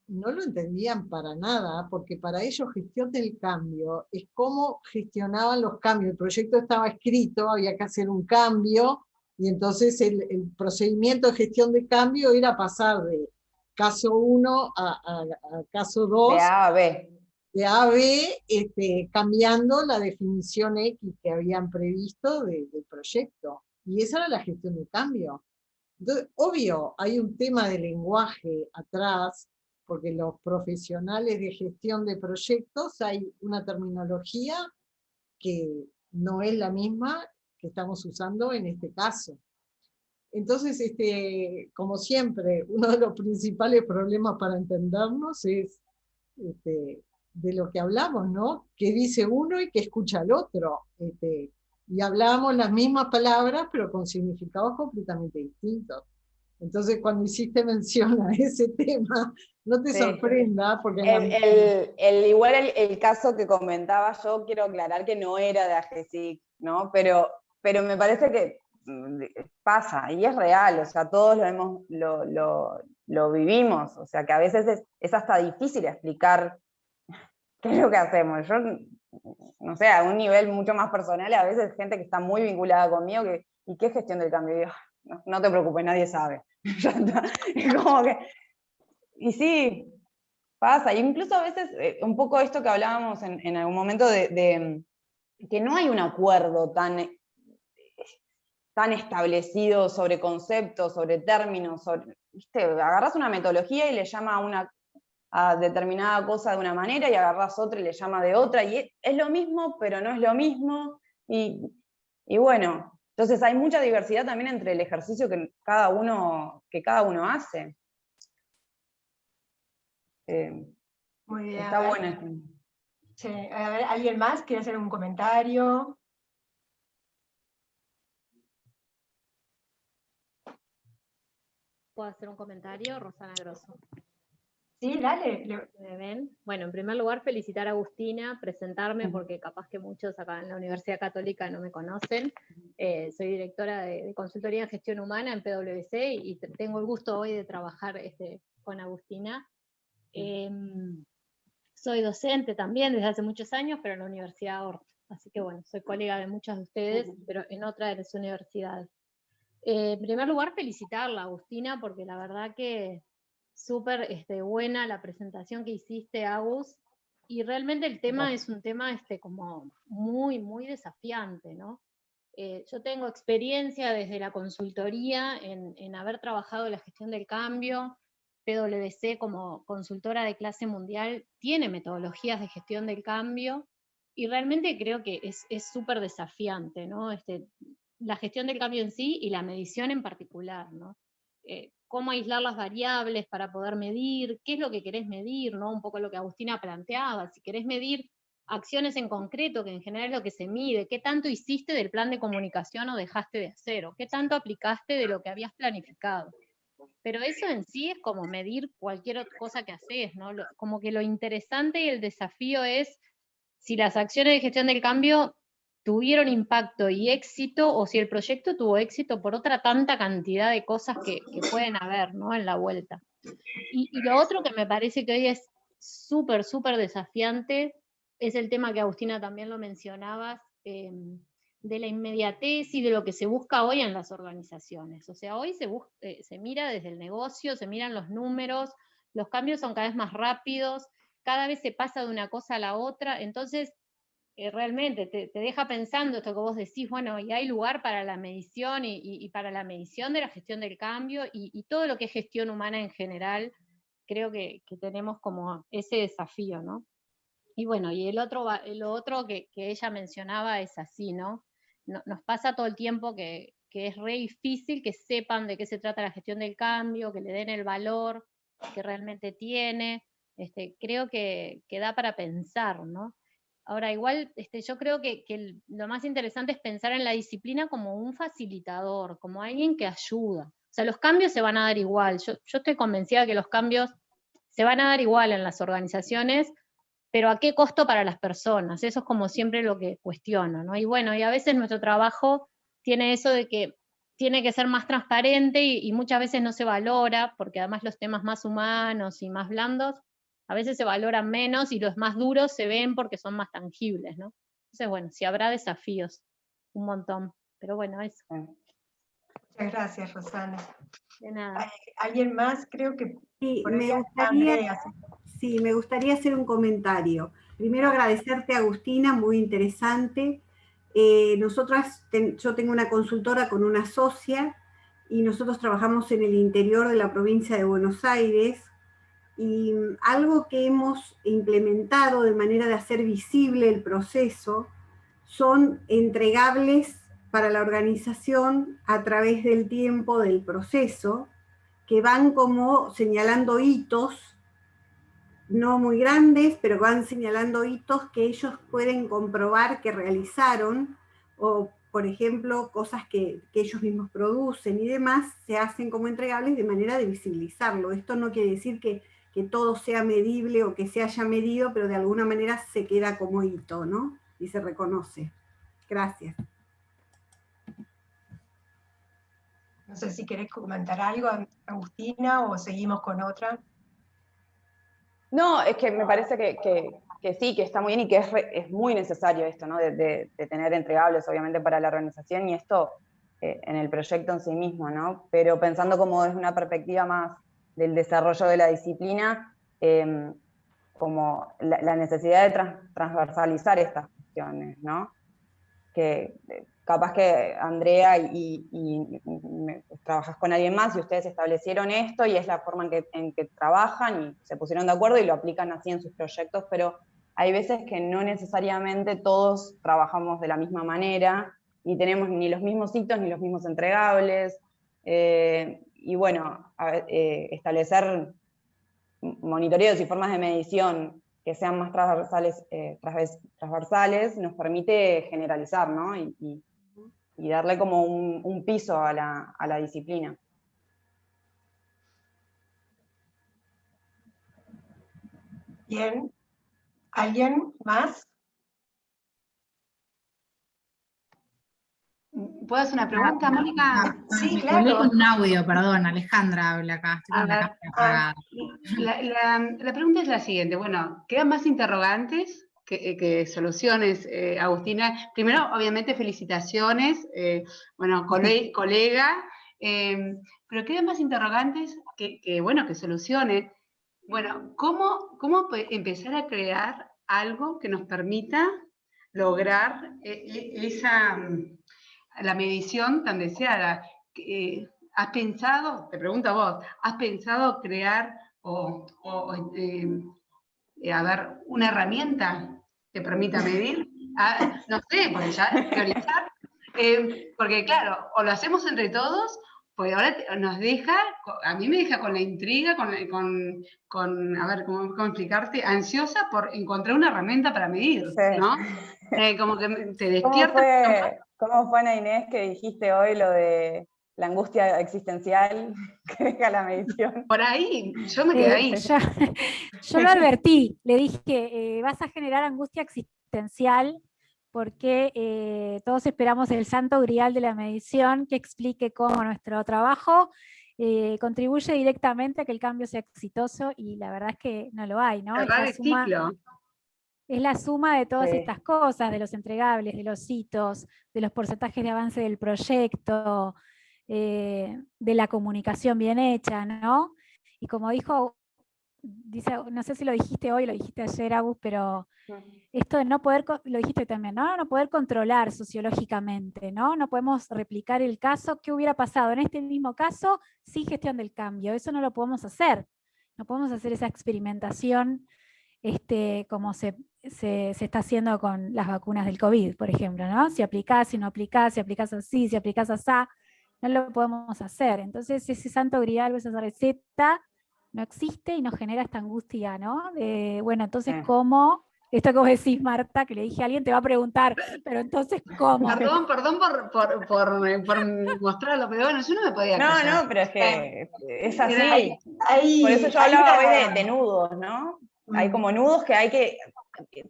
no lo entendían para nada, porque para ellos gestión del cambio es cómo gestionaban los cambios. El proyecto estaba escrito, había que hacer un cambio, y entonces el procedimiento de gestión de cambio era pasar de caso 1 a caso 2, De A a B. de A a B, cambiando la definición X que habían previsto del proyecto. Y esa era la gestión de cambio. Entonces, obvio, hay un tema de lenguaje atrás, porque los profesionales de gestión de proyectos hay una terminología que no es la misma que estamos usando en este caso. Entonces, como siempre, uno de los principales problemas para entendernos es de lo que hablamos, ¿no? ¿Qué dice uno y qué escucha el otro? Y hablamos las mismas palabras, pero con significados completamente distintos. Entonces, cuando hiciste mención a ese tema, no te sorprenda, porque igual el caso que comentaba yo, quiero aclarar que no era de AGESIC, ¿no? Pero me parece que pasa, y es real, o sea, todos lo vivimos, o sea, que a veces es hasta difícil explicar qué es lo que hacemos. Yo, no sé, a un nivel mucho más personal, a veces gente que está muy vinculada conmigo, ¿y qué gestión del cambio? Y yo, no te preocupes, nadie sabe. Ya está. Es como que, y sí, pasa, e incluso a veces, un poco esto que hablábamos en algún momento de que no hay un acuerdo tan establecido sobre conceptos, sobre términos, ¿viste? Agarrás una metodología y le llama a determinada cosa de una manera, y agarrás otra y le llama de otra, y es lo mismo, pero no es lo mismo, y bueno, entonces hay mucha diversidad también entre el ejercicio que cada uno hace. Muy bien. Está bueno. Sí, a ver, ¿alguien más quiere hacer un comentario? ¿Puedo hacer un comentario? Rosana Grosso. Sí, dale. ¿Me ven? Bueno, en primer lugar, felicitar a Agustina, presentarme, porque capaz que muchos acá en la Universidad Católica no me conocen. Soy directora de Consultoría en Gestión Humana en PwC y tengo el gusto hoy de trabajar con Agustina. Soy docente también desde hace muchos años, pero en la Universidad Hort. Así que bueno, soy colega de muchos de ustedes, pero en otra de las universidades. En primer lugar, felicitarla, Agustina, porque la verdad que súper buena la presentación que hiciste, Agus, y realmente el tema es un tema como muy, muy desafiante, ¿no? Yo tengo experiencia desde la consultoría en haber trabajado en la gestión del cambio. PwC como consultora de clase mundial tiene metodologías de gestión del cambio y realmente creo que es súper desafiante, ¿no? La gestión del cambio en sí y la medición en particular, ¿no? Cómo aislar las variables para poder medir, qué es lo que querés medir, ¿no? Un poco lo que Agustina planteaba, si querés medir acciones en concreto, que en general es lo que se mide, qué tanto hiciste del plan de comunicación o dejaste de hacer, o qué tanto aplicaste de lo que habías planificado. Pero eso en sí es como medir cualquier otra cosa que haces, ¿no? Como que lo interesante y el desafío es si las acciones de gestión del cambio tuvieron impacto y éxito, o si el proyecto tuvo éxito por otra tanta cantidad de cosas que pueden haber, ¿no? En la vuelta. Y lo otro que me parece que hoy es súper, súper desafiante es el tema que Agustina también lo mencionabas, de la inmediatez y de lo que se busca hoy en las organizaciones. O sea, hoy se mira desde el negocio, se miran los números, los cambios son cada vez más rápidos, cada vez se pasa de una cosa a la otra, entonces realmente te deja pensando esto que vos decís, bueno, y hay lugar para la medición y para la medición de la gestión del cambio y todo lo que es gestión humana en general, creo que tenemos como ese desafío, ¿no? Y bueno, y lo otro que ella mencionaba es así, ¿no? Nos pasa todo el tiempo que es re difícil que sepan de qué se trata la gestión del cambio, que le den el valor que realmente tiene. Creo que da para pensar, ¿no? Ahora, igual, yo creo que lo más interesante es pensar en la disciplina como un facilitador, como alguien que ayuda. O sea, los cambios se van a dar igual. Yo estoy convencida de que los cambios se van a dar igual en las organizaciones, pero ¿a qué costo para las personas? Eso es como siempre lo que cuestiono, ¿no? Y bueno, y a veces nuestro trabajo tiene eso de que tiene que ser más transparente y muchas veces no se valora, porque además los temas más humanos y más blandos a veces se valoran menos y los más duros se ven porque son más tangibles, ¿no? Entonces, bueno, sí habrá desafíos, un montón, pero bueno, eso. Muchas gracias, Rosana. De nada. ¿Alguien más? Creo que Sí, por ahí Andrea. Sí, me gustaría hacer un comentario. Primero agradecerte, Agustina, muy interesante. Yo tengo una consultora con una socia y nosotros trabajamos en el interior de la provincia de Buenos Aires, y algo que hemos implementado de manera de hacer visible el proceso son entregables para la organización a través del tiempo del proceso, que van como señalando hitos, no muy grandes, pero van señalando hitos que ellos pueden comprobar que realizaron, o por ejemplo, cosas que ellos mismos producen y demás, se hacen como entregables de manera de visibilizarlo. Esto no quiere decir que todo sea medible o que se haya medido, pero de alguna manera se queda como hito, ¿no? Y se reconoce. Gracias. No sé si querés comentar algo, Agustina, o seguimos con otra. No, es que me parece que sí, que está muy bien y que es muy necesario esto, ¿no? De tener entregables, obviamente, para la organización y esto en el proyecto en sí mismo, ¿no? Pero pensando como desde una perspectiva más del desarrollo de la disciplina, como la necesidad de transversalizar estas cuestiones, ¿no? Que capaz que Andrea trabajas con alguien más y ustedes establecieron esto y es la forma en que trabajan y se pusieron de acuerdo y lo aplican así en sus proyectos, pero hay veces que no necesariamente todos trabajamos de la misma manera, ni tenemos ni los mismos hitos ni los mismos entregables, y bueno, establecer monitoreos y formas de medición que sean más transversales nos permite generalizar, ¿no? Y darle como un piso a la disciplina. Bien. ¿Alguien más? ¿Puedo hacer una pregunta, Mónica? Sí, Me claro. colé con un audio, perdón, Alejandra habla acá, estoy con la cámara apagada. La pregunta es la siguiente, bueno, quedan más interrogantes que soluciones, Agustina. Primero, obviamente, felicitaciones, bueno, colega, pero quedan más interrogantes bueno, que soluciones. Bueno, ¿cómo empezar a crear algo que nos permita lograr la medición tan deseada? ¿Has pensado, te pregunto a vos, has pensado crear a ver, una herramienta que permita medir? No sé, porque ya teorizar, porque claro, o lo hacemos entre todos, pues ahora nos deja, a mí me deja con la intriga, a ver, ¿cómo explicarte? Ansiosa por encontrar una herramienta para medir, Sí. ¿no? Como que te despierta. ¿Cómo fue, Ana Inés, que dijiste hoy lo de la angustia existencial que deja la medición? Por ahí, yo me quedé ahí. Yo lo advertí, le dije, vas a generar angustia existencial porque todos esperamos el santo grial de la medición que explique cómo nuestro trabajo contribuye directamente a que el cambio sea exitoso, y la verdad es que no lo hay, ¿no? Cerrar el ciclo. Es la suma de todas Sí. estas cosas, de los entregables, de los hitos, de los porcentajes de avance del proyecto, de la comunicación bien hecha, ¿no? Y como dice, no sé si lo dijiste hoy, lo dijiste ayer, Agus, pero esto de no poder, lo dijiste también, ¿no? No poder controlar sociológicamente, ¿no? No podemos replicar el caso. ¿Qué hubiera pasado en este mismo caso? Sí, gestión del cambio. Eso no lo podemos hacer. No podemos hacer esa experimentación como se está haciendo con las vacunas del COVID, por ejemplo, ¿no? Si aplicás, si no aplicás, si aplicás así, si aplicás asá, no lo podemos hacer. Entonces ese santo grial, esa receta, no existe y nos genera esta angustia, ¿no? Bueno, entonces, ¿cómo? Esto que vos decís, Marta, que le dije a alguien, te va a preguntar, pero entonces, ¿cómo? Perdón por mostrarlo, pero bueno, yo no me podía callar. No, pero es que es así. Hay, por eso yo hablaba hoy de nudos, ¿no? Hay como nudos que hay que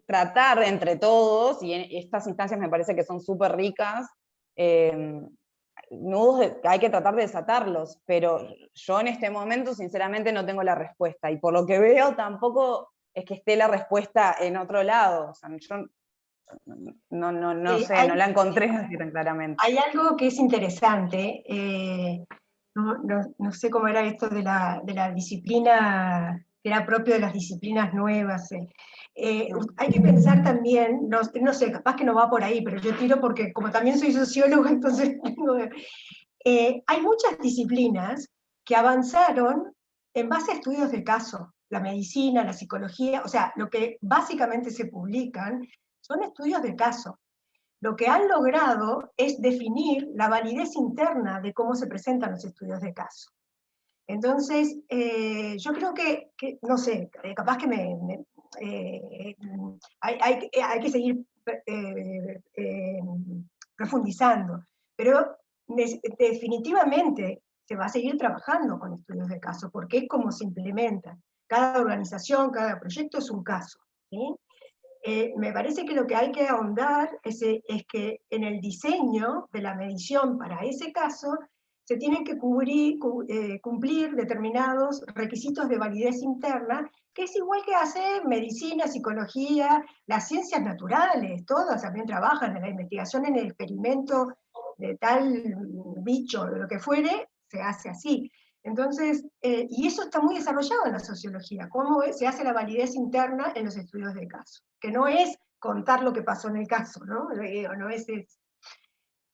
tratar entre todos, y en estas instancias me parece que son súper ricas, nudos que hay que tratar de desatarlos, pero yo en este momento sinceramente no tengo la respuesta, y por lo que veo tampoco es que esté la respuesta en otro lado. O sea, yo no sé, no la encontré así tan claramente. Hay algo que es interesante, no sé cómo era esto de la disciplina, que era propio de las disciplinas nuevas. Hay que pensar también, no sé, capaz que no va por ahí, pero yo tiro porque como también soy socióloga, entonces hay muchas disciplinas que avanzaron en base a estudios de caso, la medicina, la psicología, o sea, lo que básicamente se publican son estudios de caso. Lo que han logrado es definir la validez interna de cómo se presentan los estudios de caso. Entonces, yo creo que no sé, capaz que hay que seguir profundizando, pero definitivamente se va a seguir trabajando con estudios de caso, porque es como se implementan. Cada organización, cada proyecto es un caso, ¿sí? Me parece que lo que hay que ahondar es que en el diseño de la medición para ese caso se tienen que cumplir determinados requisitos de validez interna, que es igual que hace medicina, psicología, las ciencias naturales, todas también trabajan en la investigación, en el experimento de tal bicho, de lo que fuere, se hace así. Entonces, y eso está muy desarrollado en la sociología, cómo se hace la validez interna en los estudios de caso, que no es contar lo que pasó en el caso, ¿no? No es eso.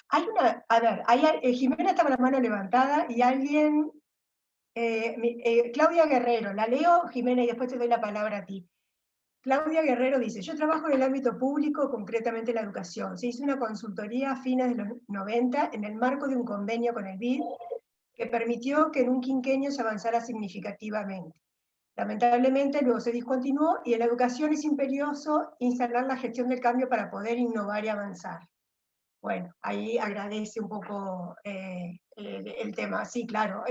Hay una, a ver, Jimena está con la mano levantada y alguien, Claudia Guerrero, la leo, Jimena, y después te doy la palabra a ti. Claudia Guerrero dice, yo trabajo en el ámbito público, concretamente la educación. Se hizo una consultoría a fines de los 90 en el marco de un convenio con el BID que permitió que en un quinquenio se avanzara significativamente. Lamentablemente luego se discontinuó y en la educación es imperioso instalar la gestión del cambio para poder innovar y avanzar. Bueno, ahí agradece un poco el tema. Sí, claro.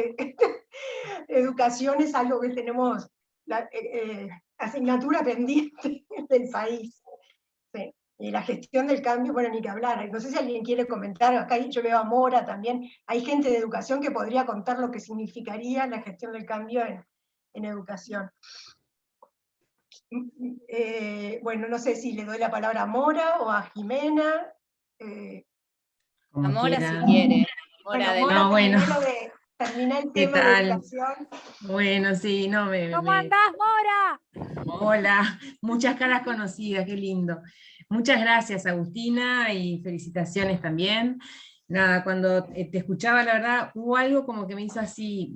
Educación es algo que tenemos asignatura pendiente del país. Sí. Y la gestión del cambio, bueno, ni que hablar. No sé si alguien quiere comentar, acá yo veo a Mora también, hay gente de educación que podría contar lo que significaría la gestión del cambio en educación. Bueno, no sé si le doy la palabra a Mora o a Jimena. Como Mora quiera. si quiere. Mora, Bueno, Mora, No, termina el ¿Qué tema de tal? educación. Bueno, sí, no ¿Cómo andás, Mora? Hola, muchas caras conocidas, qué lindo. Muchas gracias, Agustina, y felicitaciones también. Nada, cuando te escuchaba, la verdad, hubo algo como que me hizo así,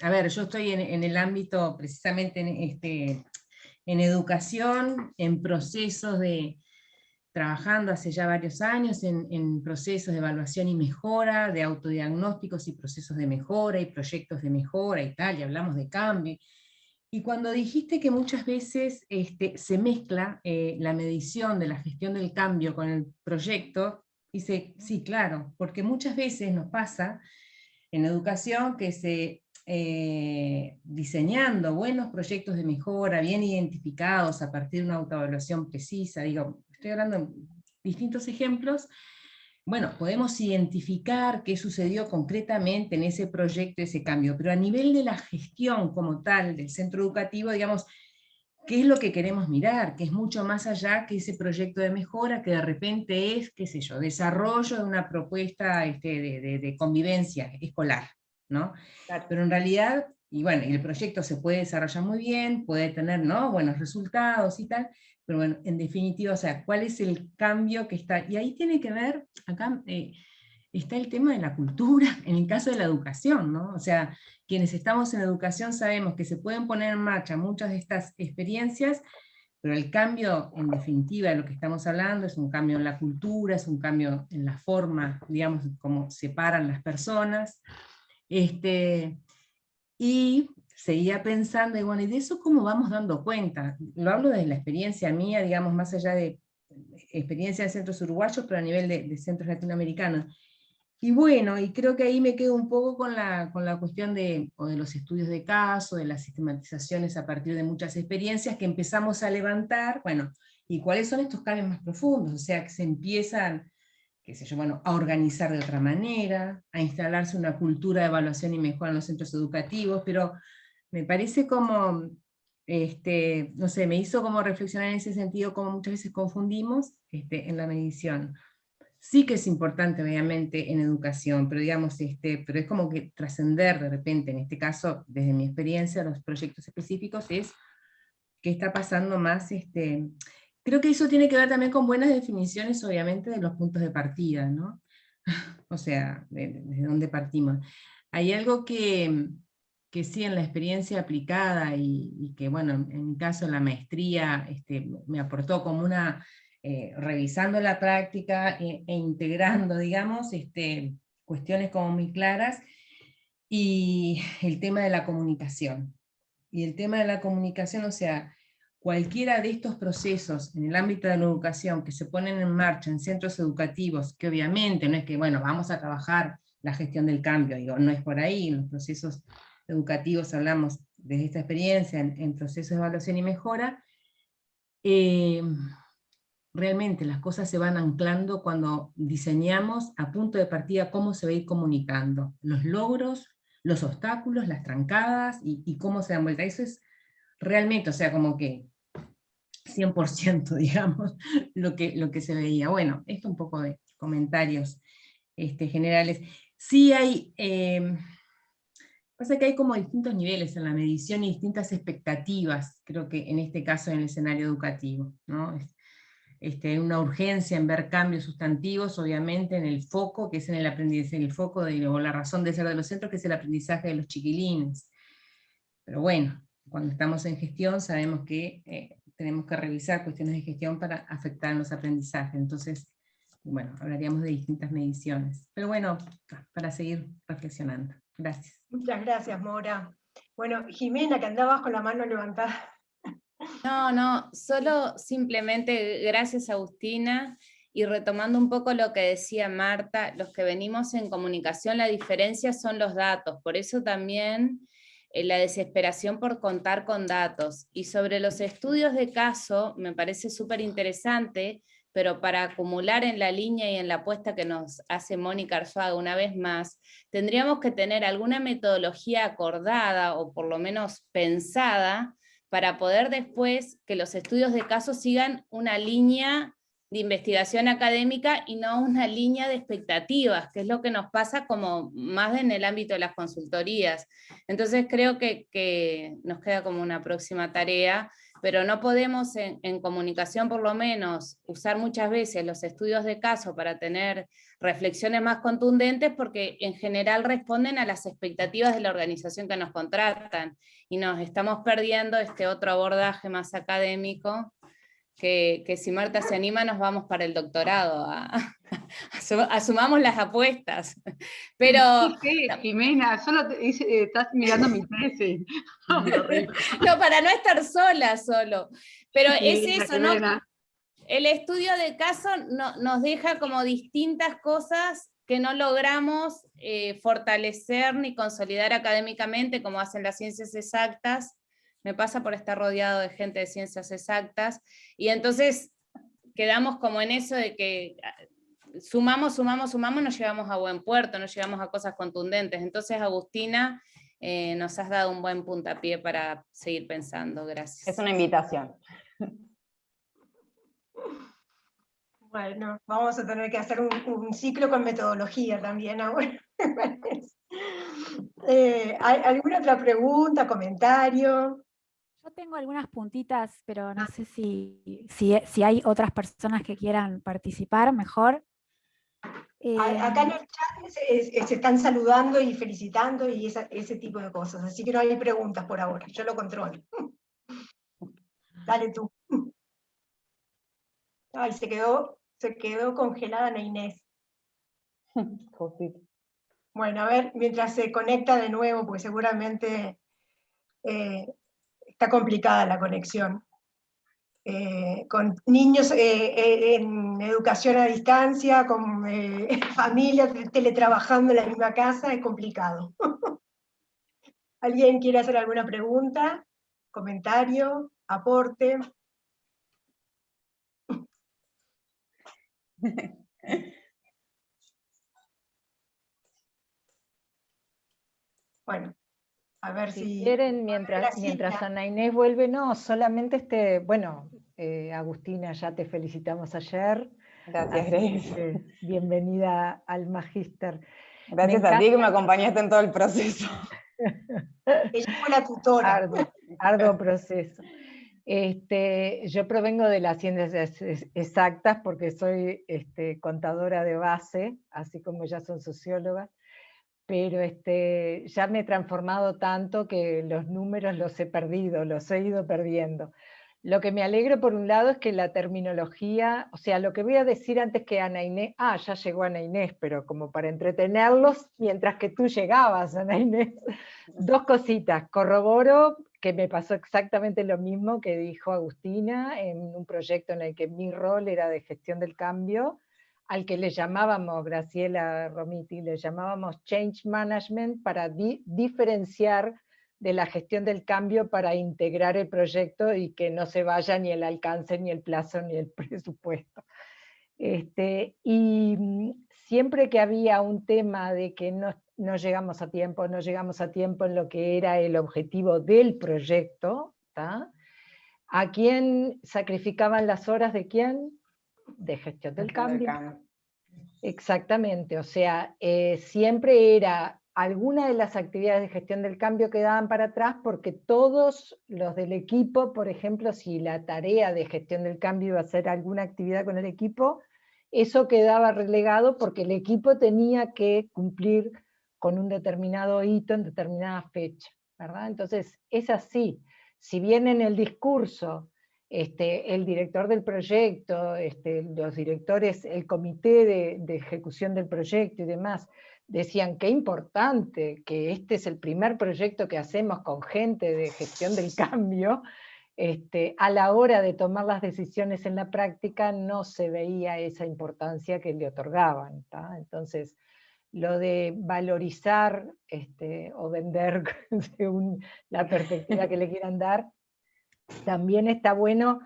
a ver, yo estoy en el ámbito precisamente en educación, en procesos trabajando hace ya varios años en procesos de evaluación y mejora, de autodiagnósticos y procesos de mejora y proyectos de mejora y tal, y hablamos de cambio. Y cuando dijiste que muchas veces se mezcla la medición de la gestión del cambio con el proyecto, dice, sí, claro, porque muchas veces nos pasa en educación que diseñando buenos proyectos de mejora, bien identificados a partir de una autoevaluación precisa, digo, estoy hablando de distintos ejemplos, bueno, podemos identificar qué sucedió concretamente en ese proyecto, ese cambio, pero a nivel de la gestión como tal del centro educativo, digamos, ¿qué es lo que queremos mirar? Que es mucho más allá que ese proyecto de mejora, que de repente es, qué sé yo, desarrollo de una propuesta de convivencia escolar, ¿no? Claro. Pero en realidad, y bueno, el proyecto se puede desarrollar muy bien, puede tener, ¿no?, buenos resultados y tal, pero bueno, en definitiva, o sea, ¿cuál es el cambio que está? Y ahí tiene que ver, acá está el tema de la cultura, en el caso de la educación, ¿no? O sea, quienes estamos en educación sabemos que se pueden poner en marcha muchas de estas experiencias, pero el cambio, en definitiva, de lo que estamos hablando, es un cambio en la cultura, es un cambio en la forma, digamos, cómo separan las personas, y seguía pensando, y bueno, ¿y de eso cómo vamos dando cuenta? Lo hablo desde la experiencia mía, digamos, más allá de experiencia de centros uruguayos, pero a nivel de centros latinoamericanos. Y bueno, y creo que ahí me quedo un poco con la cuestión de los estudios de caso, de las sistematizaciones a partir de muchas experiencias que empezamos a levantar, bueno, y cuáles son estos cambios más profundos, o sea, que se empiezan, qué sé yo, bueno, a organizar de otra manera, a instalarse una cultura de evaluación y mejora en los centros educativos, pero me parece como, no sé, me hizo como reflexionar en ese sentido, como muchas veces confundimos en la medición. Sí que es importante, obviamente, en educación, pero digamos, pero es como que trascender de repente, en este caso, desde mi experiencia, los proyectos específicos, es qué está pasando más, creo que eso tiene que ver también con buenas definiciones, obviamente, de los puntos de partida, ¿no? O sea, desde dónde partimos. Hay algo que sí, en la experiencia aplicada, y que, bueno, en mi caso, la maestría, me aportó como una, revisando la práctica e integrando, digamos, cuestiones como muy claras, y el tema de la comunicación. Y el tema de la comunicación, o sea, cualquiera de estos procesos en el ámbito de la educación que se ponen en marcha en centros educativos, que obviamente no es que, bueno, vamos a trabajar la gestión del cambio, digo, no es por ahí, en los procesos educativos hablamos desde esta experiencia, en procesos de evaluación y mejora, realmente las cosas se van anclando cuando diseñamos a punto de partida cómo se va a ir comunicando, los logros, los obstáculos, las trancadas, y cómo se dan vuelta. Eso es realmente, o sea, como que 100%, digamos, lo que se veía. Bueno, esto un poco de comentarios generales. Sí hay, pasa que hay como distintos niveles en la medición y distintas expectativas, creo que en este caso en el escenario educativo, ¿no? Hay una urgencia en ver cambios sustantivos, obviamente, en el foco, que es en el aprendizaje, en el foco o la razón de ser de los centros, que es el aprendizaje de los chiquilines. Pero bueno, cuando estamos en gestión sabemos que tenemos que revisar cuestiones de gestión para afectar los aprendizajes. Entonces, bueno, hablaríamos de distintas mediciones. Pero bueno, para seguir reflexionando. Gracias. Muchas gracias, Mora. Bueno, Jimena, que andabas con la mano levantada. No, solo simplemente gracias, Agustina, y retomando un poco lo que decía Marta, los que venimos en comunicación, la diferencia son los datos, por eso también la desesperación por contar con datos. Y sobre los estudios de caso, me parece súper interesante, pero para acumular en la línea y en la apuesta que nos hace Mónica Arzuaga una vez más, tendríamos que tener alguna metodología acordada o por lo menos pensada para poder después que los estudios de caso sigan una línea de investigación académica y no una línea de expectativas, que es lo que nos pasa como más en el ámbito de las consultorías. Entonces creo que nos queda como una próxima tarea, pero no podemos en comunicación por lo menos usar muchas veces los estudios de caso para tener reflexiones más contundentes, porque en general responden a las expectativas de la organización que nos contratan, y nos estamos perdiendo este otro abordaje más académico, que si Marta se anima nos vamos para el doctorado, asumamos las apuestas. Pero ¿Qué, Jimena? Solo estás mirando mi tesis. no, para no estar sola solo. Pero es eso, ¿no? El estudio de caso nos deja como distintas cosas que no logramos fortalecer ni consolidar académicamente como hacen las ciencias exactas. Me pasa por estar rodeado de gente de ciencias exactas, y entonces quedamos como en eso de que sumamos, no llegamos a buen puerto, no llegamos a cosas contundentes. Entonces, Agustina, nos has dado un buen puntapié para seguir pensando. Gracias. Es una invitación. Bueno, vamos a tener que hacer un ciclo con metodología también ahora. ¿Hay alguna otra pregunta, comentario? Yo tengo algunas puntitas, pero no sé si hay otras personas que quieran participar, mejor. Acá en el chat se están saludando y felicitando y ese tipo de cosas, así que no hay preguntas por ahora, yo lo controlo. Dale tú. Ay, se quedó congelada Ana Inés. Bueno, a ver, mientras se conecta de nuevo, porque seguramente está complicada la conexión. Con niños en educación a distancia, con familias teletrabajando en la misma casa, es complicado. ¿Alguien quiere hacer alguna pregunta, comentario, aporte? Bueno, a ver si quieren, mientras Ana Inés vuelve, no, solamente bueno, Agustina, ya te felicitamos ayer. Gracias, Grace. Bienvenida al Magíster. Gracias a ti que me acompañaste en todo el proceso. Ella fue la tutora. Arduo proceso. Yo provengo de las ciencias exactas porque soy contadora de base, así como ya son sociólogas, pero ya me he transformado tanto que los números los he perdido, los he ido perdiendo. Lo que me alegro por un lado es que la terminología, o sea, lo que voy a decir antes que Ana Inés, ya llegó Ana Inés, pero como para entretenerlos, mientras que tú llegabas, Ana Inés, dos cositas. Corroboro que me pasó exactamente lo mismo que dijo Agustina en un proyecto en el que mi rol era de gestión del cambio, al que le llamábamos, Graciela Romiti, le llamábamos Change Management para diferenciar de la gestión del cambio para integrar el proyecto y que no se vaya ni el alcance, ni el plazo, ni el presupuesto. Y siempre que había un tema de que no llegamos a tiempo en lo que era el objetivo del proyecto, ¿tá? ¿A quién sacrificaban las horas de quién? De gestión del cambio. Exactamente, o sea, siempre era alguna de las actividades de gestión del cambio quedaban para atrás porque todos los del equipo, por ejemplo, si la tarea de gestión del cambio iba a ser alguna actividad con el equipo, eso quedaba relegado porque el equipo tenía que cumplir con un determinado hito en determinada fecha, ¿verdad? Entonces, es así. Si bien en el discurso el director del proyecto, los directores, el comité de ejecución del proyecto y demás, decían qué importante que este es el primer proyecto que hacemos con gente de gestión del cambio, a la hora de tomar las decisiones en la práctica no se veía esa importancia que le otorgaban, ¿tá? Entonces, lo de valorizar o vender, según la perspectiva que le quieran dar, también está bueno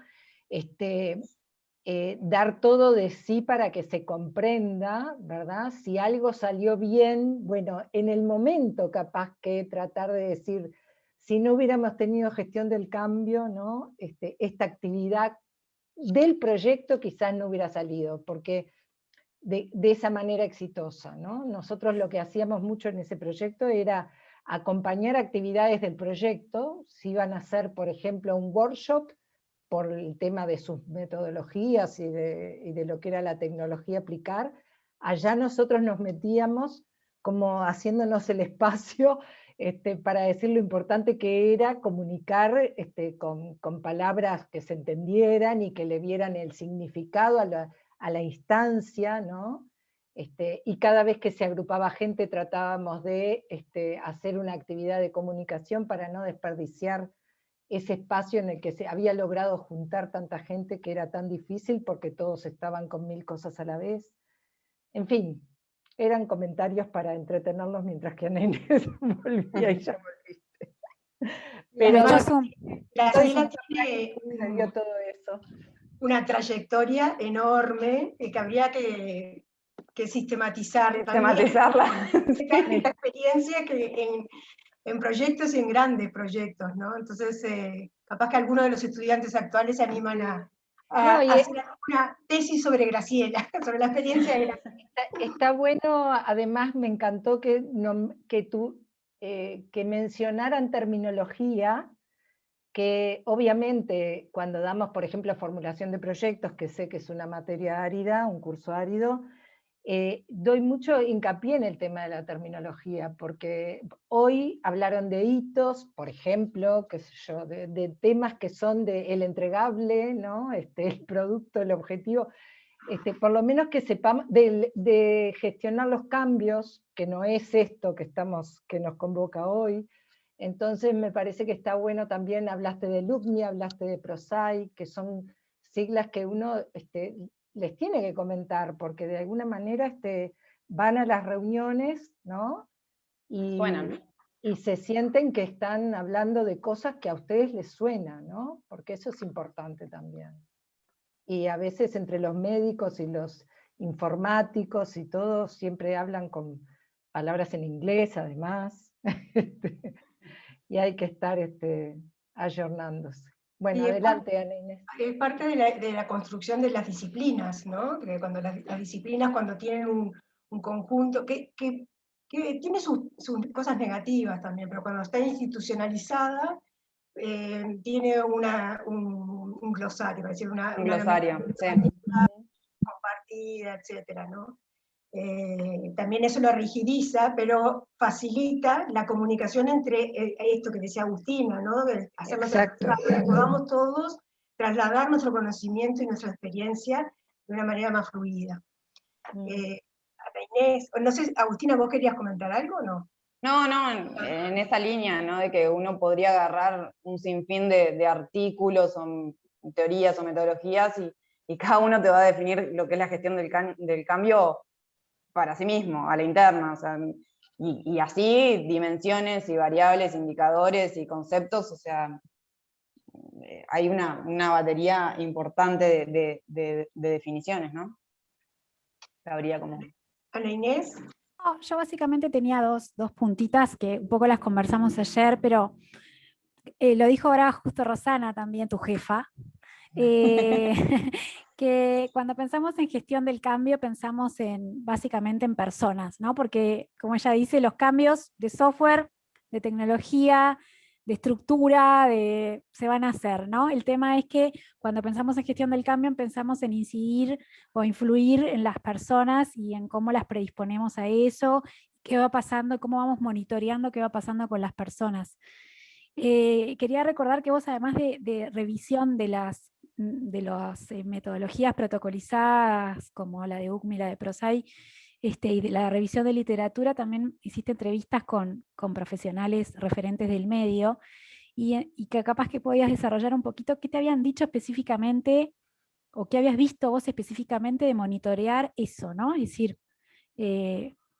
dar todo de sí para que se comprenda, ¿verdad? Si algo salió bien, bueno, en el momento capaz que tratar de decir, si no hubiéramos tenido gestión del cambio, ¿no? Esta actividad del proyecto quizás no hubiera salido, porque de esa manera exitosa, ¿no? Nosotros lo que hacíamos mucho en ese proyecto era acompañar actividades del proyecto, si iban a hacer, por ejemplo, un workshop, por el tema de sus metodologías y de lo que era la tecnología aplicar, allá nosotros nos metíamos como haciéndonos el espacio para decir lo importante que era comunicar con palabras que se entendieran y que le vieran el significado a la instancia, ¿no? Y cada vez que se agrupaba gente tratábamos de hacer una actividad de comunicación para no desperdiciar ese espacio en el que se había logrado juntar tanta gente que era tan difícil porque todos estaban con 1000 cosas a la vez. En fin, eran comentarios para entretenerlos mientras que Ana Inés volvía y ya volviste. Pero Graciela tiene todo eso. Una trayectoria enorme que habría que sistematizar. Sistematizarla. La experiencia que en proyectos y en grandes proyectos, ¿no? Entonces, capaz que algunos de los estudiantes actuales se animan a hacer una tesis sobre Graciela, sobre la experiencia de Graciela. Está bueno, además me encantó que mencionaran terminología, que obviamente cuando damos, por ejemplo, formulación de proyectos, que sé que es una materia árida, un curso árido, doy mucho hincapié en el tema de la terminología, porque hoy hablaron de hitos, por ejemplo, qué sé yo, de temas que son el entregable, ¿no? El producto, el objetivo, por lo menos que sepamos de gestionar los cambios, que no es esto que nos convoca hoy. Entonces me parece que está bueno también, hablaste de LUCNI, hablaste de PROSAI, que son siglas que uno les tiene que comentar, porque de alguna manera van a las reuniones, ¿no? Y se sienten que están hablando de cosas que a ustedes les suenan, ¿no? Porque eso es importante también. Y a veces entre los médicos y los informáticos y todos siempre hablan con palabras en inglés, además. Y hay que estar ayornándose. Bueno, adelante, Ana Inés. Es parte de la construcción de las disciplinas, ¿no? Que cuando las disciplinas, cuando tienen un conjunto, que tiene sus cosas negativas también, pero cuando está institucionalizada, tiene un glosario, es decir, una glosario, sí. compartida, etcétera, ¿no? También eso lo rigidiza, pero facilita la comunicación entre esto que decía Agustina, ¿no? Hacerlo para que podamos todos trasladar nuestro conocimiento y nuestra experiencia de una manera más fluida. Inés, no sé, Agustina, ¿vos querías comentar algo o no? No, en esa línea, ¿no? De que uno podría agarrar un sinfín de artículos o teorías o metodologías y cada uno te va a definir lo que es la gestión del cambio para sí mismo, a la interna, o sea, y así dimensiones y variables, indicadores y conceptos, o sea, hay una batería importante de definiciones, ¿no? Habría como... Ana Inés. No, yo básicamente tenía dos puntitas que un poco las conversamos ayer, pero lo dijo ahora justo Rosana también, tu jefa, que cuando pensamos en gestión del cambio pensamos básicamente en personas, ¿no? Porque como ella dice, los cambios de software, de tecnología, de estructura, se van a hacer, ¿no? El tema es que cuando pensamos en gestión del cambio pensamos en incidir o influir en las personas y en cómo las predisponemos a eso, qué va pasando, cómo vamos monitoreando qué va pasando con las personas. Quería recordar que vos, además de revisión de las metodologías protocolizadas, como la de UCMI y la de PROSAI, y de la revisión de literatura, también hiciste entrevistas con profesionales referentes del medio, y que capaz que podías desarrollar un poquito qué te habían dicho específicamente, o qué habías visto vos específicamente de monitorear eso, ¿no? Es decir,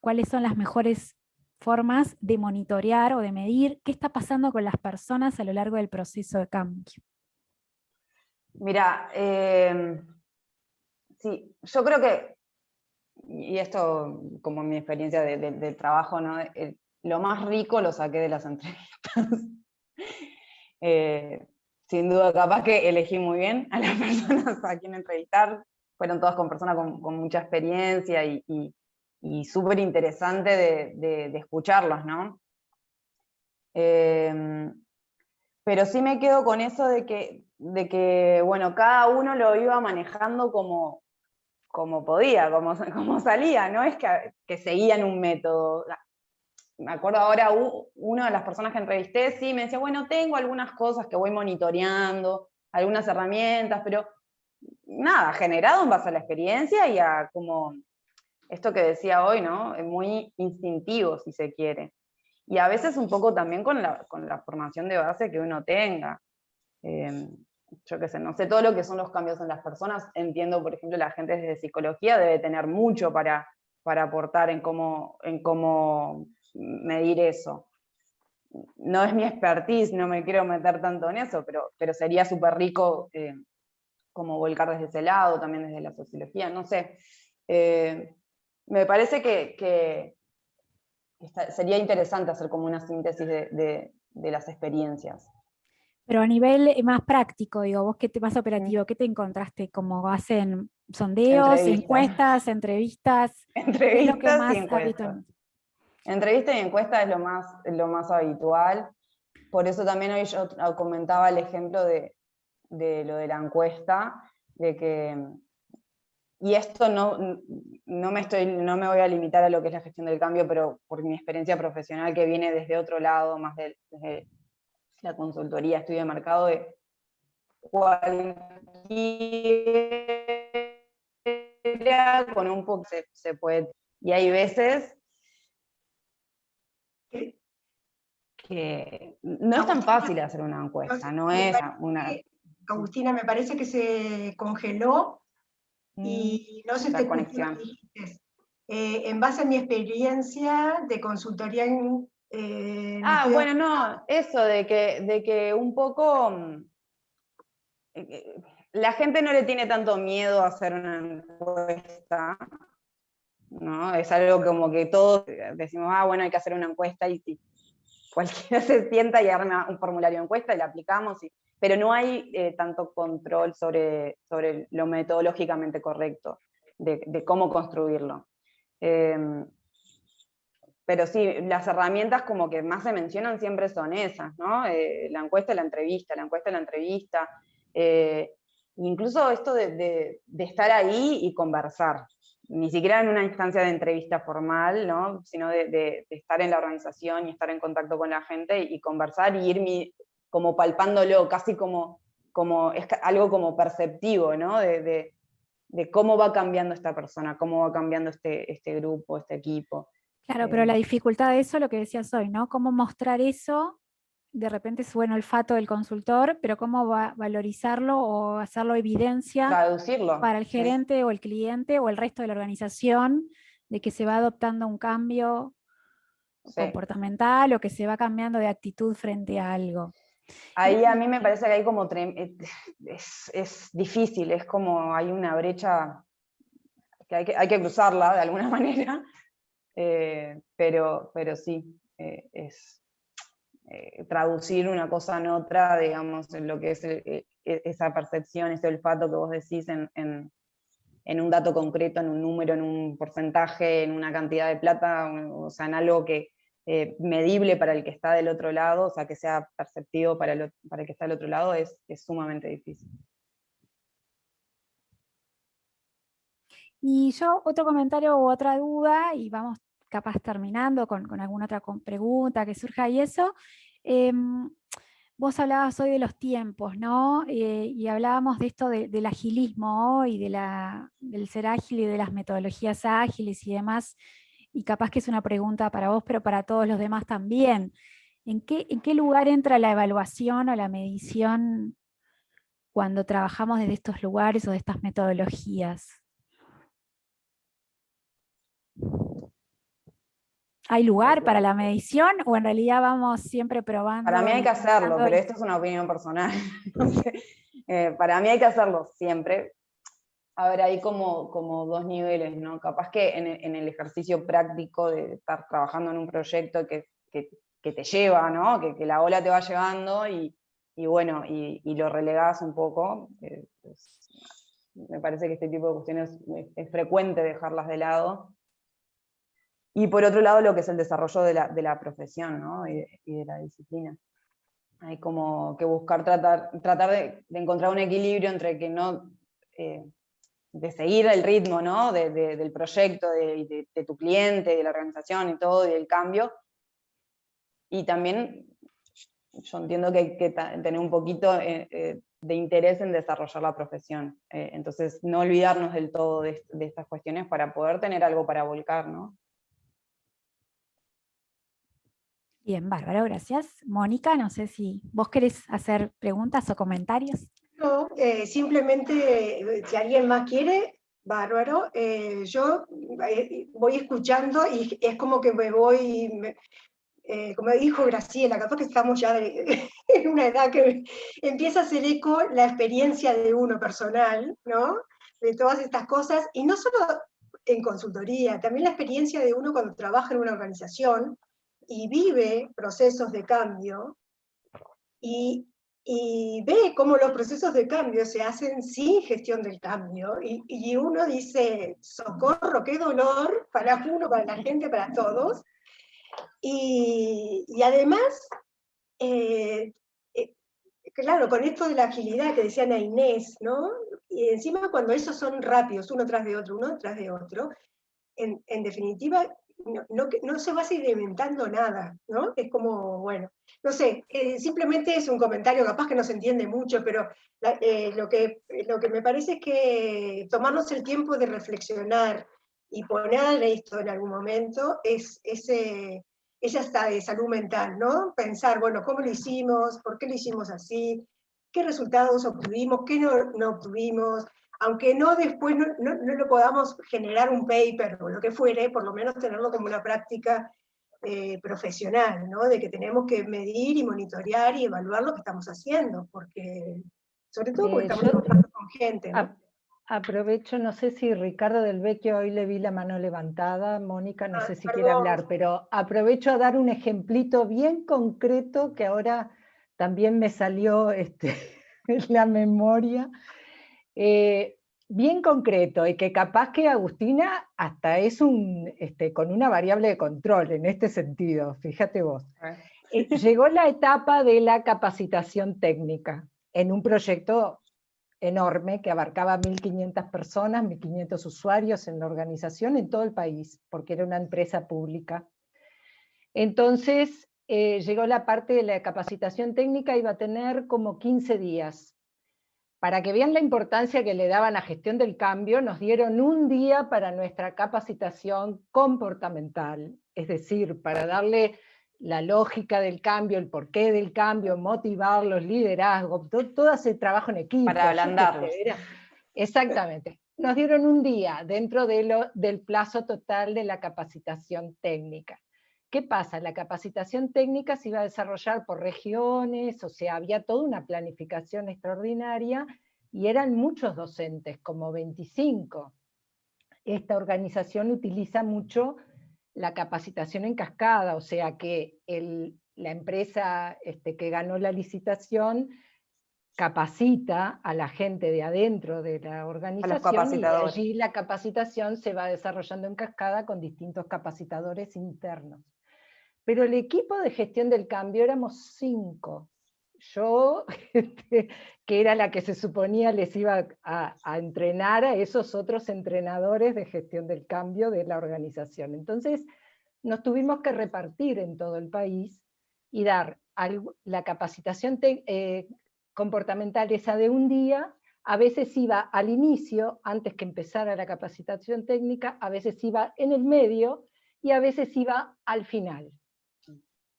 cuáles son las mejores formas de monitorear o de medir qué está pasando con las personas a lo largo del proceso de cambio. Mira, sí, yo creo que, y esto como mi experiencia de trabajo, ¿no? Lo más rico lo saqué de las entrevistas. Sin duda, capaz que elegí muy bien a las personas a quien entrevistar, fueron todas con personas con mucha experiencia y súper interesante de escucharlos, ¿no? Pero sí me quedo con eso de que, bueno, cada uno lo iba manejando como podía, como salía, no es que seguían un método. Me acuerdo ahora, una de las personas que entrevisté, sí, me decía, bueno, tengo algunas cosas que voy monitoreando, algunas herramientas, pero nada, generado en base a la experiencia y a como esto que decía hoy, ¿no? Muy instintivo, si se quiere. Y a veces un poco también con la formación de base que uno tenga. Yo qué sé, no sé todo lo que son los cambios en las personas, entiendo, por ejemplo, la gente desde psicología debe tener mucho para aportar en cómo medir eso. No es mi expertise, no me quiero meter tanto en eso, pero sería súper rico como volcar desde ese lado, también desde la sociología, no sé. Me parece que sería interesante hacer como una síntesis de las experiencias. Pero a nivel más práctico, digo, vos más operativo, ¿qué te encontraste? ¿Cómo hacen sondeos, encuestas, entrevistas? ¿Qué es lo que más habitualmente? Entrevista y encuesta es lo más habitual. Por eso también hoy yo comentaba el ejemplo de lo de la encuesta, de que, y esto no me voy a limitar a lo que es la gestión del cambio, pero por mi experiencia profesional que viene desde otro lado, más desde la consultoría, estudio de mercado, de cualquiera con un poco se puede. Y hay veces que no es tan fácil hacer una encuesta, no es una... Agustina, me parece que se congeló y no se la te conexión. En base a mi experiencia de consultoría bueno, no, eso de que un poco la gente no le tiene tanto miedo a hacer una encuesta, ¿no? Es algo como que todos decimos, bueno, hay que hacer una encuesta y si cualquiera se sienta y arma un formulario de encuesta y la aplicamos, pero no hay tanto control sobre lo metodológicamente correcto de cómo construirlo. Pero sí, las herramientas como que más se mencionan siempre son esas, ¿no? La encuesta y la entrevista, la encuesta y la entrevista. Incluso esto de estar ahí y conversar. Ni siquiera en una instancia de entrevista formal, ¿no? Sino de estar en la organización y estar en contacto con la gente y conversar y ir como palpándolo, casi como es algo como perceptivo, ¿no? De cómo va cambiando esta persona, cómo va cambiando este grupo, este equipo. Claro, pero la dificultad de eso, lo que decías hoy, ¿no? Cómo mostrar eso, de repente es buen olfato del consultor, pero cómo valorizarlo o hacerlo evidencia traducirlo para el gerente o el cliente o el resto de la organización, de que se va adoptando un cambio comportamental o que se va cambiando de actitud frente a algo. Ahí a mí me parece que hay como es difícil, es como hay una brecha que hay que cruzarla de alguna manera, pero sí, es traducir una cosa en otra, digamos, en lo que es esa percepción, ese olfato que vos decís en un dato concreto, en un número, en un porcentaje, en una cantidad de plata, o sea, en algo que medible para el que está del otro lado, o sea, que sea perceptivo para el que está del otro lado, es sumamente difícil. Y yo, otro comentario u otra duda, y vamos capaz terminando con alguna otra pregunta que surja y eso. Vos hablabas hoy de los tiempos, ¿no? Y hablábamos de esto del agilismo y del ser ágil y de las metodologías ágiles y demás, y capaz que es una pregunta para vos, pero para todos los demás también. ¿En qué lugar entra la evaluación o la medición cuando trabajamos desde estos lugares o de estas metodologías? ¿Hay lugar para la medición o en realidad vamos siempre probando? Para mí hay que hacerlo, pero esto es una opinión personal. Para mí hay que hacerlo siempre. A ver, hay como dos niveles, ¿no? Capaz que en el ejercicio práctico de estar trabajando en un proyecto que te lleva, ¿no? Que la ola te va llevando y bueno, y lo relegás un poco. Me parece que este tipo de cuestiones es frecuente dejarlas de lado. Y por otro lado, lo que es el desarrollo de la profesión, ¿no? y de la disciplina. Hay como que buscar tratar de encontrar un equilibrio entre que no... de seguir el ritmo, ¿no? del proyecto, de tu cliente, de la organización y todo, y del cambio. Y también yo entiendo que hay que tener un poquito de interés en desarrollar la profesión. Entonces, no olvidarnos del todo de estas cuestiones para poder tener algo para volcar, ¿no? Bien, bárbaro, gracias. Mónica, no sé si vos querés hacer preguntas o comentarios. No, simplemente, si alguien más quiere, bárbaro. Yo voy escuchando y es como que me voy, como dijo Graciela, capaz que estamos ya en una edad que empieza a hacer eco la experiencia de uno personal, ¿no? De todas estas cosas, y no solo en consultoría, también la experiencia de uno cuando trabaja en una organización y vive procesos de cambio, y ve cómo los procesos de cambio se hacen sin gestión del cambio, y uno dice, socorro, qué dolor para uno, para la gente, para todos, y además, claro, con esto de la agilidad que decía Ana Inés, ¿no? Y encima cuando esos son rápidos, uno tras de otro, en definitiva, no se va sedimentando nada, ¿no? Es como, bueno, no sé, simplemente es un comentario, capaz que no se entiende mucho, pero lo que me parece es que tomarnos el tiempo de reflexionar y poner esto en algún momento es hasta de salud mental, ¿no? Pensar, bueno, ¿cómo lo hicimos? ¿Por qué lo hicimos así? ¿Qué resultados obtuvimos? ¿Qué no obtuvimos? Aunque no después no lo podamos generar un paper o lo que fuere, por lo menos tenerlo como una práctica profesional, ¿no? De que tenemos que medir y monitorear y evaluar lo que estamos haciendo, porque, sobre todo porque estamos trabajando con gente, ¿no? Aprovecho, no sé si Ricardo Del Vecchio, hoy le vi la mano levantada, Mónica, no sé si perdón. quiere hablar, pero aprovecho a dar un ejemplito bien concreto que ahora también me salió en la memoria. Bien concreto, y que capaz que Agustina hasta es con una variable de control en este sentido, fíjate vos. Llegó la etapa de la capacitación técnica en un proyecto enorme que abarcaba 1.500 personas, 1.500 usuarios en la organización en todo el país, porque era una empresa pública. Entonces llegó la parte de la capacitación técnica, iba a tener como 15 días. Para que vean la importancia que le daban a gestión del cambio, nos dieron un día para nuestra capacitación comportamental, es decir, para darle la lógica del cambio, el porqué del cambio, motivar los liderazgos, todo ese trabajo en equipo. Para ablandarlos. Exactamente. Nos dieron un día dentro del plazo total de la capacitación técnica. ¿Qué pasa? La capacitación técnica se iba a desarrollar por regiones, o sea, había toda una planificación extraordinaria y eran muchos docentes, como 25. Esta organización utiliza mucho la capacitación en cascada, o sea que la empresa que ganó la licitación capacita a la gente de adentro de la organización y allí la capacitación se va desarrollando en cascada con distintos capacitadores internos. Pero el equipo de gestión del cambio éramos 5. Yo, que era la que se suponía les iba a entrenar a esos otros entrenadores de gestión del cambio de la organización. Entonces, nos tuvimos que repartir en todo el país y dar la capacitación comportamental esa de un día. A veces iba al inicio, antes que empezara la capacitación técnica, a veces iba en el medio y a veces iba al final.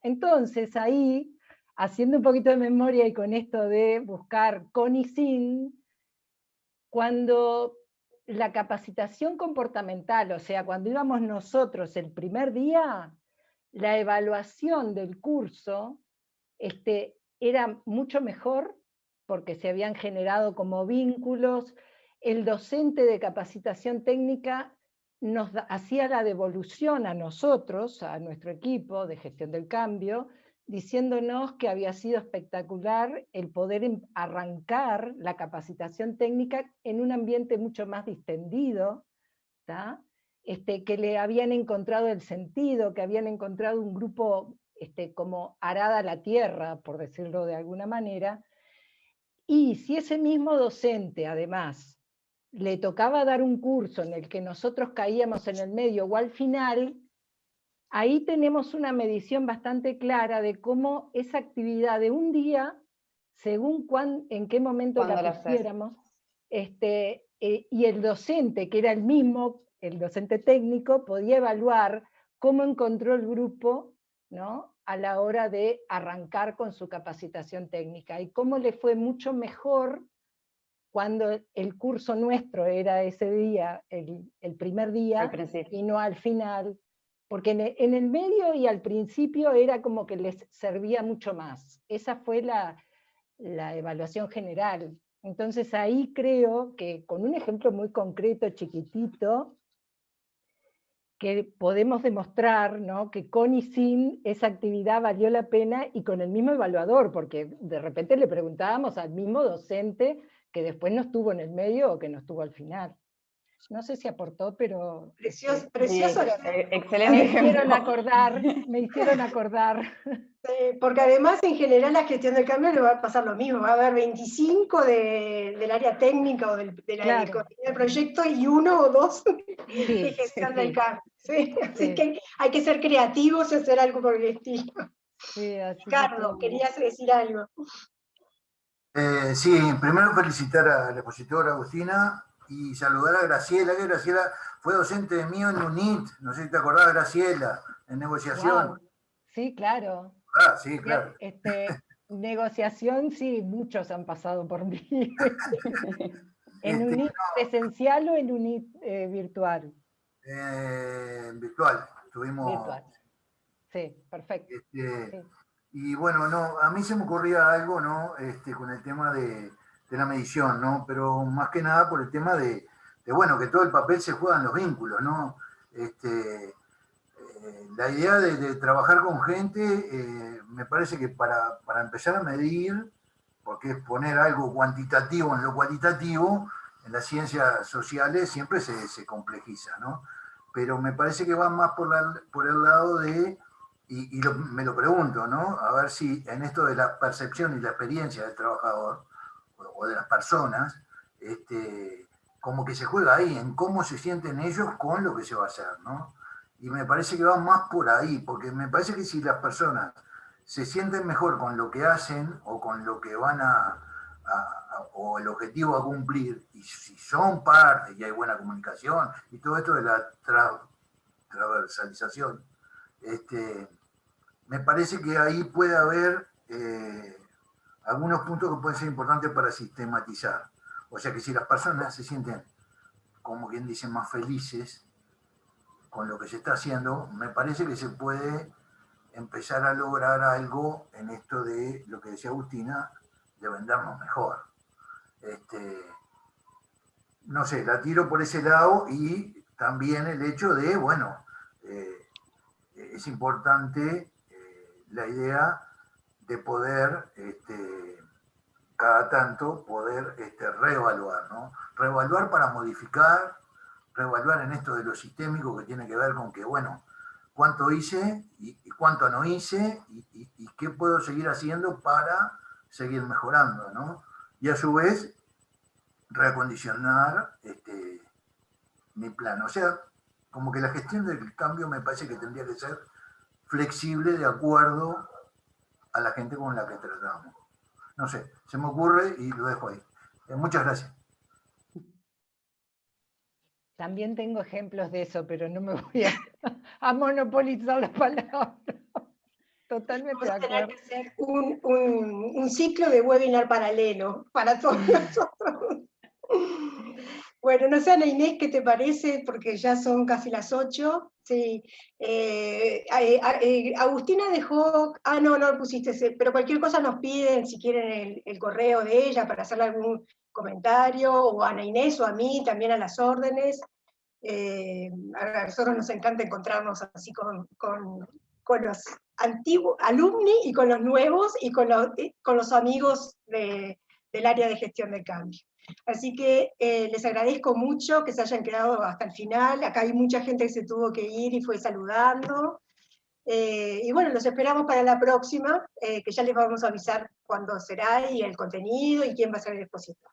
Entonces ahí, haciendo un poquito de memoria y con esto de buscar con y sin, cuando la capacitación comportamental, o sea, cuando íbamos nosotros el primer día, la evaluación del curso era mucho mejor porque se habían generado como vínculos. El docente de capacitación técnica nos hacía la devolución a nosotros, a nuestro equipo de gestión del cambio, diciéndonos que había sido espectacular el poder arrancar la capacitación técnica en un ambiente mucho más distendido, ¿tá? Que le habían encontrado el sentido, que habían encontrado un grupo como arada a la tierra, por decirlo de alguna manera, y si ese mismo docente, además, le tocaba dar un curso en el que nosotros caíamos en el medio o al final, ahí tenemos una medición bastante clara de cómo esa actividad de un día, según en qué momento la pusiéramos, y el docente, que era el mismo, el docente técnico, podía evaluar cómo encontró el grupo, ¿no?, a la hora de arrancar con su capacitación técnica, y cómo le fue mucho mejor cuando el curso nuestro era ese día, el primer día, y no al final, porque en el medio y al principio era como que les servía mucho más. Esa fue la evaluación general. Entonces ahí creo que con un ejemplo muy concreto, chiquitito, que podemos demostrar, ¿no?, que con y sin esa actividad valió la pena, y con el mismo evaluador, porque de repente le preguntábamos al mismo docente que después no estuvo en el medio o que no estuvo al final. No sé si aportó, pero... Precioso. Sí, excelente me hicieron acordar. Porque además en general la gestión del cambio le va a pasar lo mismo, va a haber 25 del área técnica o del proyecto y 1 o 2 de gestión del cambio. ¿Sí? Así que hay que ser creativos y hacer algo por el estilo. Carlos, querías decir algo. Sí, primero felicitar a la expositora Agustina y saludar a Graciela, que Graciela fue docente mío en UNIT, no sé si te acordás, Graciela, en negociación. Wow. Sí, claro. Ah, sí, claro. Negociación, sí, muchos han pasado por mí. ¿En UNIT presencial o en UNIT virtual? Virtual, tuvimos... Virtual. Sí, perfecto. Sí. Y bueno, no, a mí se me ocurría algo, ¿no? Con el tema de la medición, ¿no? Pero más que nada por el tema de bueno, que todo el papel se juega en los vínculos, ¿no? La idea de trabajar con gente, me parece que para empezar a medir, porque es poner algo cuantitativo en lo cualitativo, en las ciencias sociales siempre se complejiza, ¿no? Pero me parece que va más por el lado de, me lo pregunto, ¿no? A ver si en esto de la percepción y la experiencia del trabajador, o de las personas, como que se juega ahí, en cómo se sienten ellos con lo que se va a hacer, ¿no? Y me parece que va más por ahí, porque me parece que si las personas se sienten mejor con lo que hacen, o con lo que van o el objetivo a cumplir, y si son parte, y hay buena comunicación, y todo esto de la transversalización, me parece que ahí puede haber algunos puntos que pueden ser importantes para sistematizar. O sea que si las personas se sienten, como quien dice, más felices con lo que se está haciendo, me parece que se puede empezar a lograr algo en esto de lo que decía Agustina, de vendernos mejor. No sé, la tiro por ese lado, y también el hecho de, bueno, es importante la idea de poder, cada tanto, poder reevaluar, ¿no? Reevaluar para modificar, reevaluar en esto de lo sistémico, que tiene que ver con que, bueno, cuánto hice y cuánto no hice, y qué puedo seguir haciendo para seguir mejorando, ¿no? Y a su vez, reacondicionar mi plan. O sea, como que la gestión del cambio me parece que tendría que ser flexible de acuerdo a la gente con la que tratamos. No sé, se me ocurre y lo dejo ahí. Muchas gracias. También tengo ejemplos de eso, pero no me voy a monopolizar la palabra. Totalmente de acuerdo. Vamos a tener que hacer un ciclo de webinar paralelo para todos nosotros. Bueno, no sé, Ana Inés, ¿qué te parece? Porque ya son casi las 8. Sí. Agustina dejó, no lo pusiste, pero cualquier cosa nos piden, si quieren el correo de ella para hacerle algún comentario, o a Ana Inés o a mí, también a las órdenes. A nosotros nos encanta encontrarnos así con los antiguos alumni y con los nuevos y con los amigos del área de gestión de cambio. Así que les agradezco mucho que se hayan quedado hasta el final. Acá hay mucha gente que se tuvo que ir y fue saludando. Y bueno, los esperamos para la próxima, que ya les vamos a avisar cuándo será y el contenido y quién va a ser el expositor.